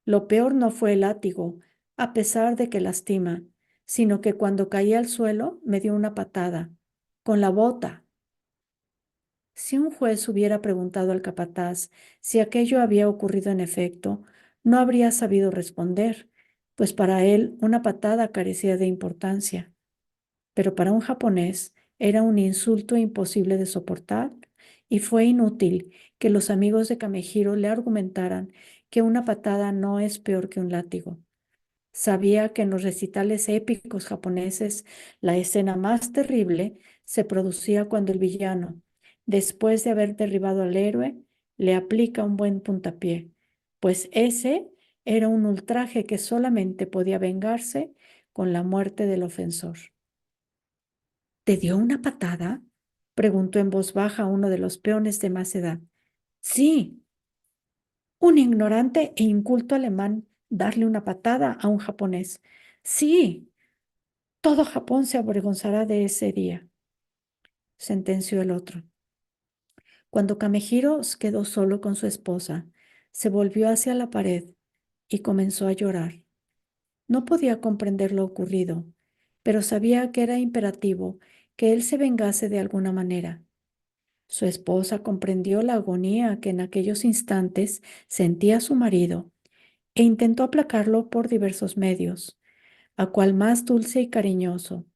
lo peor no fue el látigo, a pesar de que lastima, sino que cuando caí al suelo me dio una patada, con la bota. Si un juez hubiera preguntado al capataz si aquello había ocurrido en efecto, no habría sabido responder, pues para él una patada carecía de importancia. Pero para un japonés era un insulto imposible de soportar, y fue inútil que los amigos de Kamehiro le argumentaran que una patada no es peor que un látigo. Sabía que en los recitales épicos japoneses la escena más terrible se producía cuando el villano, después de haber derribado al héroe, le aplica un buen puntapié, pues ese era un ultraje que solamente podía vengarse con la muerte del ofensor. ¿Te dio una patada?, preguntó en voz baja uno de los peones de más edad. Sí. Un ignorante e inculto alemán darle una patada a un japonés. Sí, todo Japón se avergonzará de ese día, sentenció el otro. Cuando Kamehiro quedó solo con su esposa, se volvió hacia la pared y comenzó a llorar. No podía comprender lo ocurrido, pero sabía que era imperativo que él se vengase de alguna manera. Su esposa comprendió la agonía que en aquellos instantes sentía su marido e intentó aplacarlo por diversos medios, a cual más dulce y cariñoso,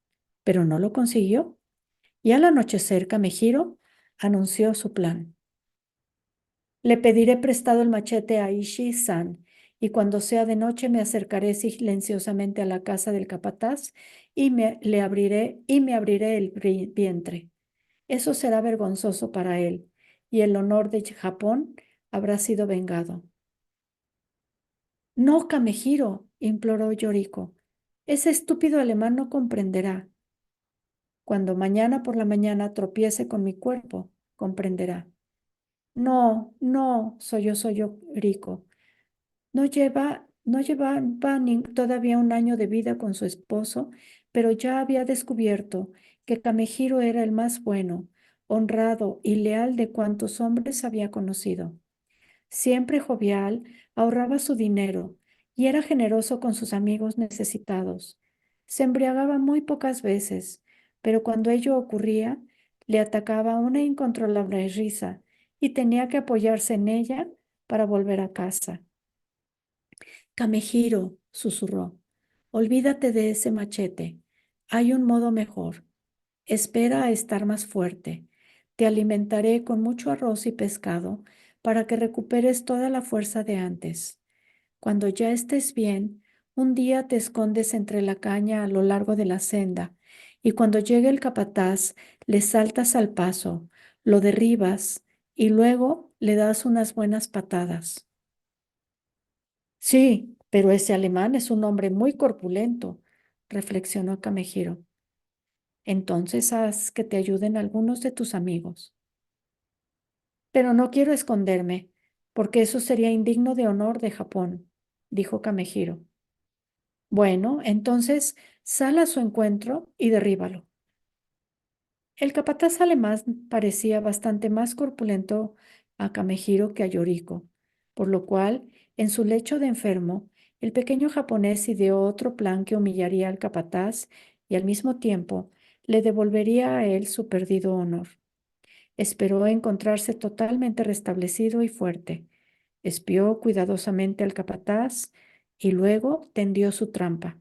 pero no lo consiguió. Y al anochecer, Kamehiro anunció su plan. Le pediré prestado el machete a Ishii-san, y cuando sea de noche me acercaré silenciosamente a la casa del capataz le abriré el vientre. Eso será vergonzoso para él, y el honor de Japón habrá sido vengado. No, Kamehiro, imploró Yoriko. Ese estúpido alemán no comprenderá. Cuando mañana por la mañana tropiece con mi cuerpo, comprenderá. No, no, sollozó Yoriko. No llevaba todavía un año de vida con su esposo, pero ya había descubierto que Kamehiro era el más bueno, honrado y leal de cuantos hombres había conocido. Siempre jovial, ahorraba su dinero y era generoso con sus amigos necesitados. Se embriagaba muy pocas veces, pero cuando ello ocurría, le atacaba una incontrolable risa y tenía que apoyarse en ella para volver a casa. Kamehiro, susurró, olvídate de ese machete. Hay un modo mejor. Espera a estar más fuerte. Te alimentaré con mucho arroz y pescado para que recuperes toda la fuerza de antes. Cuando ya estés bien, un día te escondes entre la caña a lo largo de la senda y cuando llegue el capataz, le saltas al paso, lo derribas y luego le das unas buenas patadas. Sí, pero ese alemán es un hombre muy corpulento, reflexionó Kamehiro. Entonces haz que te ayuden algunos de tus amigos. Pero no quiero esconderme, porque eso sería indigno de honor de Japón, dijo Kamehiro. Bueno, entonces sal a su encuentro y derríbalo. El capataz alemán parecía bastante más corpulento a Kamehiro que a Yoriko, por lo cual, en su lecho de enfermo, el pequeño japonés ideó otro plan que humillaría al capataz y al mismo tiempo le devolvería a él su perdido honor. Esperó encontrarse totalmente restablecido y fuerte. Espió cuidadosamente al capataz y luego tendió su trampa.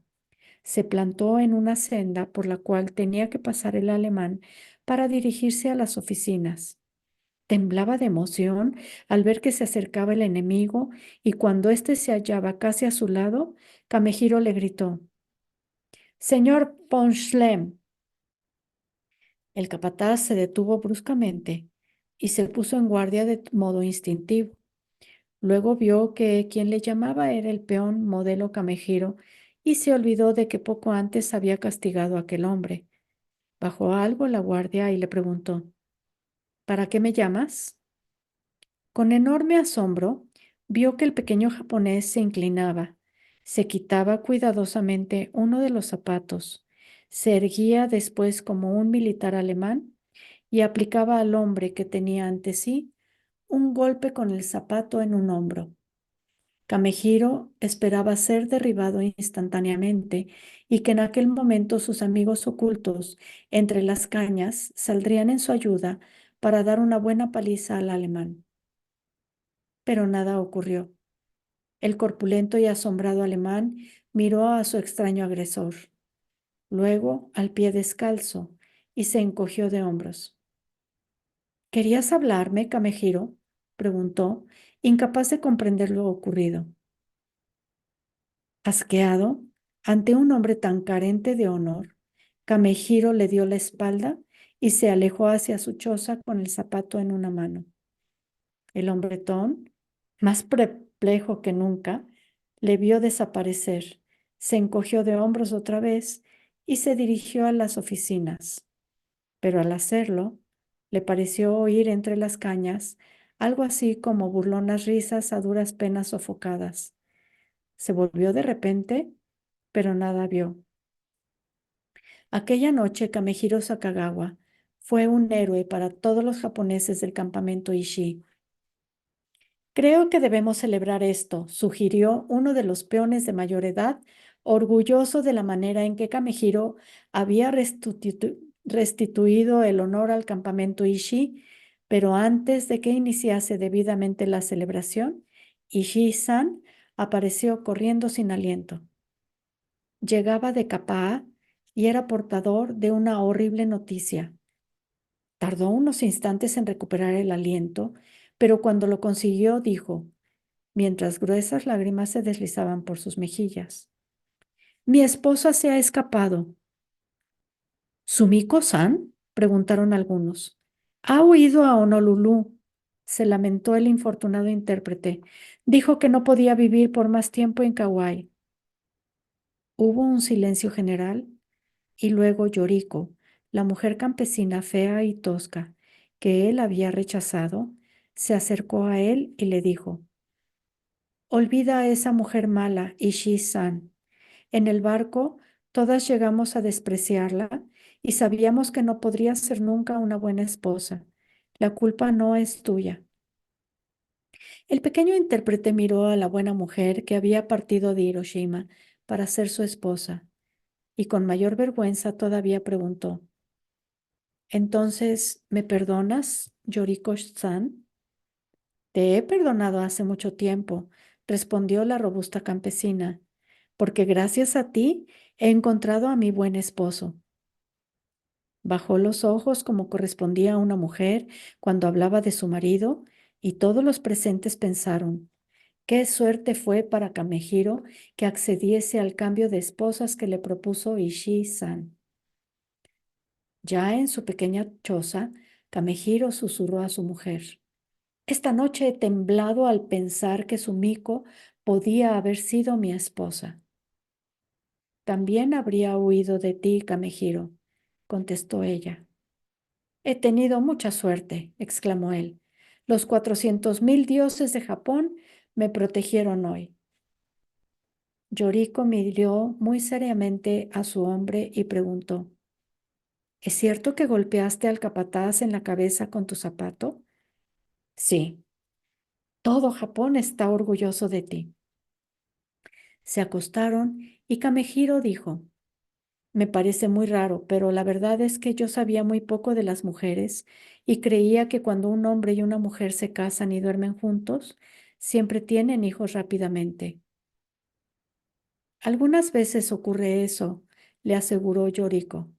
Se plantó en una senda por la cual tenía que pasar el alemán para dirigirse a las oficinas. Temblaba de emoción al ver que se acercaba el enemigo y cuando éste se hallaba casi a su lado, Kamehiro le gritó, Señor von Schlemm. El capataz se detuvo bruscamente y se puso en guardia de modo instintivo. Luego vio que quien le llamaba era el peón modelo Kamehiro y se olvidó de que poco antes había castigado a aquel hombre. Bajó algo la guardia y le preguntó, ¿para qué me llamas? Con enorme asombro, vio que el pequeño japonés se inclinaba, se quitaba cuidadosamente uno de los zapatos, se erguía después como un militar alemán y aplicaba al hombre que tenía ante sí un golpe con el zapato en un hombro. Kamehiro esperaba ser derribado instantáneamente y que en aquel momento sus amigos ocultos entre las cañas saldrían en su ayuda para dar una buena paliza al alemán. Pero nada ocurrió. El corpulento y asombrado alemán miró a su extraño agresor, luego al pie descalzo y se encogió de hombros. ¿Querías hablarme, Kamehiro? Preguntó, incapaz de comprender lo ocurrido. Asqueado ante un hombre tan carente de honor, Kamehiro le dio la espalda y se alejó hacia su choza con el zapato en una mano. El hombretón, más perplejo que nunca, le vio desaparecer, se encogió de hombros otra vez y se dirigió a las oficinas. Pero al hacerlo, le pareció oír entre las cañas algo así como burlonas risas a duras penas sofocadas. Se volvió de repente, pero nada vio. Aquella noche, Kamehiro Sakagawa fue un héroe para todos los japoneses del campamento Ishii. Creo que debemos celebrar esto, sugirió uno de los peones de mayor edad, orgulloso de la manera en que Kamehiro había restituido el honor al campamento Ishii, pero antes de que iniciase debidamente la celebración, Ishii-san apareció corriendo sin aliento. Llegaba de Kapaa y era portador de una horrible noticia. Tardó unos instantes en recuperar el aliento, pero cuando lo consiguió dijo, mientras gruesas lágrimas se deslizaban por sus mejillas. Mi esposa se ha escapado. ¿Sumiko-san? Preguntaron algunos. Ha huido a Honolulu, se lamentó el infortunado intérprete. Dijo que no podía vivir por más tiempo en Kauai. Hubo un silencio general y luego Yoriko, la mujer campesina fea y tosca que él había rechazado, se acercó a él y le dijo, olvida a esa mujer mala, Ishii-san. En el barco todas llegamos a despreciarla y sabíamos que no podría ser nunca una buena esposa. La culpa no es tuya. El pequeño intérprete miró a la buena mujer que había partido de Hiroshima para ser su esposa y con mayor vergüenza todavía preguntó, ¿entonces me perdonas, Yoriko-san? Te he perdonado hace mucho tiempo, respondió la robusta campesina, porque gracias a ti he encontrado a mi buen esposo. Bajó los ojos como correspondía a una mujer cuando hablaba de su marido y todos los presentes pensaron, qué suerte fue para Kamehiro que accediese al cambio de esposas que le propuso Ishii-san. Ya en su pequeña choza, Kamehiro susurró a su mujer. Esta noche he temblado al pensar que Sumiko podía haber sido mi esposa. También habría huido de ti, Kamehiro, contestó ella. He tenido mucha suerte, exclamó él. Los 400,000 dioses de Japón me protegieron hoy. Yoriko miró muy seriamente a su hombre y preguntó, ¿es cierto que golpeaste al capataz en la cabeza con tu zapato? Sí, todo Japón está orgulloso de ti. Se acostaron y Kamehiro dijo, me parece muy raro, pero la verdad es que yo sabía muy poco de las mujeres y creía que cuando un hombre y una mujer se casan y duermen juntos, siempre tienen hijos rápidamente. Algunas veces ocurre eso, le aseguró Yoriko.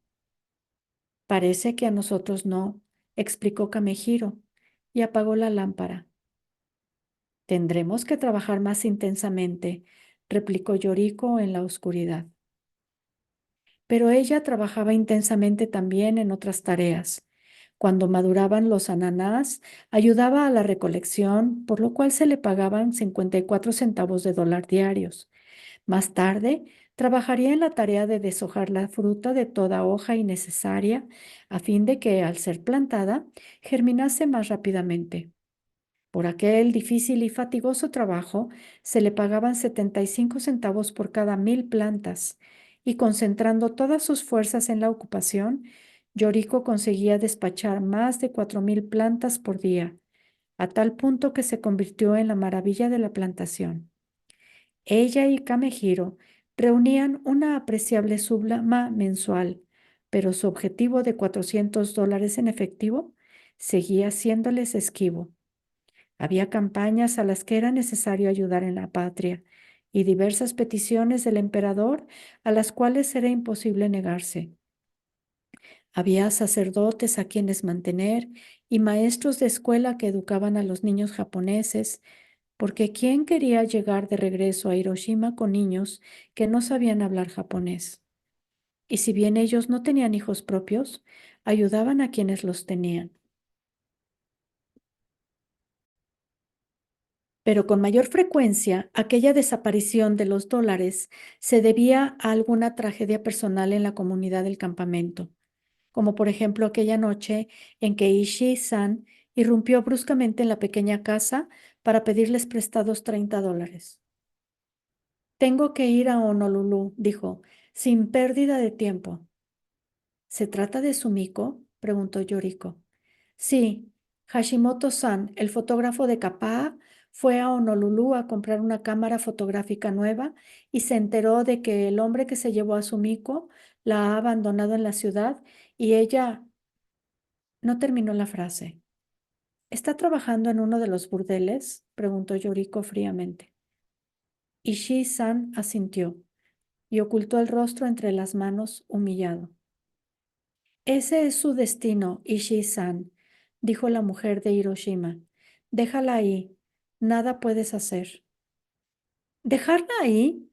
Parece que a nosotros no, explicó Kamehiro y apagó la lámpara. Tendremos que trabajar más intensamente, replicó Yoriko en la oscuridad. Pero ella trabajaba intensamente también en otras tareas. Cuando maduraban los ananás, ayudaba a la recolección, por lo cual se le pagaban 54 centavos de dólar diarios. Más tarde, trabajaría en la tarea de deshojar la fruta de toda hoja innecesaria, a fin de que, al ser plantada, germinase más rápidamente. Por aquel difícil y fatigoso trabajo se le pagaban 75 centavos por cada 1,000 plantas, y concentrando todas sus fuerzas en la ocupación, Yoriko conseguía despachar más de 4,000 plantas por día, a tal punto que se convirtió en la maravilla de la plantación. Ella y Kamehiro reunían una apreciable suma mensual, pero su objetivo de $400 en efectivo seguía siéndoles esquivo. Había campañas a las que era necesario ayudar en la patria y diversas peticiones del emperador a las cuales era imposible negarse. Había sacerdotes a quienes mantener y maestros de escuela que educaban a los niños japoneses, porque ¿quién quería llegar de regreso a Hiroshima con niños que no sabían hablar japonés? Y si bien ellos no tenían hijos propios, ayudaban a quienes los tenían. Pero con mayor frecuencia, aquella desaparición de los dólares se debía a alguna tragedia personal en la comunidad del campamento, como por ejemplo aquella noche en que Ishii-san irrumpió bruscamente en la pequeña casa para pedirles prestados $30. Tengo que ir a Honolulu, dijo, sin pérdida de tiempo. ¿Se trata de Sumiko? Preguntó Yoriko. Sí, Hashimoto-san, el fotógrafo de Kapaa, fue a Honolulu a comprar una cámara fotográfica nueva y se enteró de que el hombre que se llevó a Sumiko la ha abandonado en la ciudad y ella no terminó la frase. ¿Está trabajando en uno de los burdeles? Preguntó Yoriko fríamente. Ishii-san asintió y ocultó el rostro entre las manos, humillado. Ese es su destino, Ishii-san, dijo la mujer de Hiroshima. Déjala ahí, nada puedes hacer. ¿Dejarla ahí?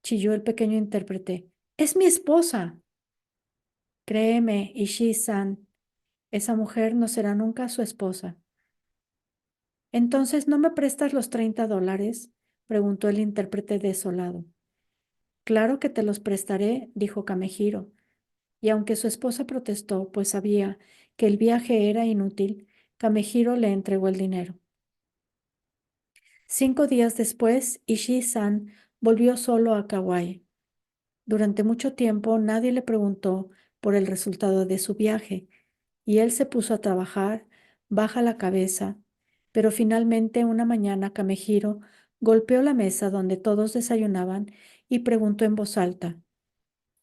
Chilló el pequeño intérprete. Es mi esposa. Créeme, Ishii-san, esa mujer no será nunca su esposa. ¿Entonces no me prestas los $30? Preguntó el intérprete desolado. Claro que te los prestaré, dijo Kamehiro. Y aunque su esposa protestó, pues sabía que el viaje era inútil, Kamehiro le entregó el dinero. 5 días después, Ishii-san volvió solo a Kauai. Durante mucho tiempo nadie le preguntó por el resultado de su viaje, y él se puso a trabajar, baja la cabeza, Pero finalmente una mañana Kamehiro golpeó la mesa donde todos desayunaban y preguntó en voz alta: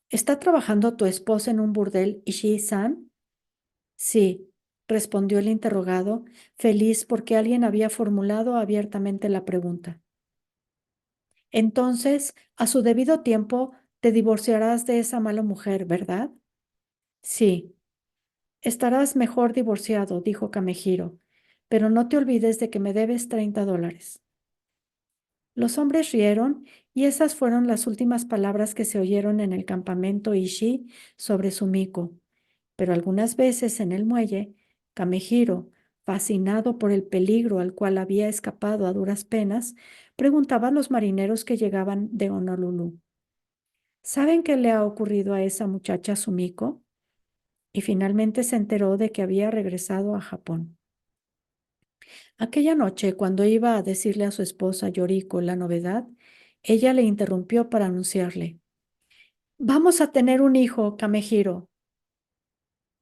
¿Está trabajando tu esposa en un burdel, Ishii-san? Sí, respondió el interrogado, feliz porque alguien había formulado abiertamente la pregunta. Entonces, a su debido tiempo, te divorciarás de esa mala mujer, ¿verdad? Sí, estarás mejor divorciado, dijo Kamehiro, pero no te olvides de que me debes $30. Los hombres rieron y esas fueron las últimas palabras que se oyeron en el campamento Ishii sobre Sumiko. Pero algunas veces en el muelle, Kamehiro, fascinado por el peligro al cual había escapado a duras penas, preguntaba a los marineros que llegaban de Honolulu: ¿Saben qué le ha ocurrido a esa muchacha Sumiko? Y finalmente se enteró de que había regresado a Japón. Aquella noche, cuando iba a decirle a su esposa Yoriko la novedad, ella le interrumpió para anunciarle: Vamos a tener un hijo, Kamehiro.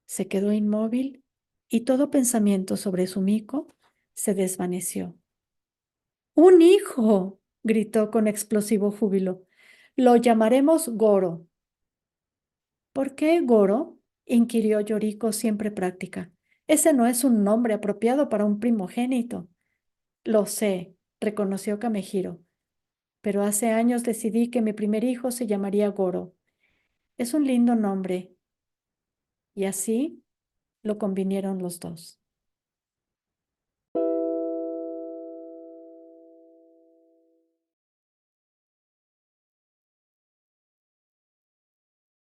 Se quedó inmóvil y todo pensamiento sobre Sumiko se desvaneció. ¡Un hijo!, gritó con explosivo júbilo. Lo llamaremos Goro. ¿Por qué Goro?, inquirió Yoriko, siempre práctica. Ese no es un nombre apropiado para un primogénito. Lo sé, reconoció Kamehiro, pero hace años decidí que mi primer hijo se llamaría Goro. Es un lindo nombre. Y así lo convinieron los dos.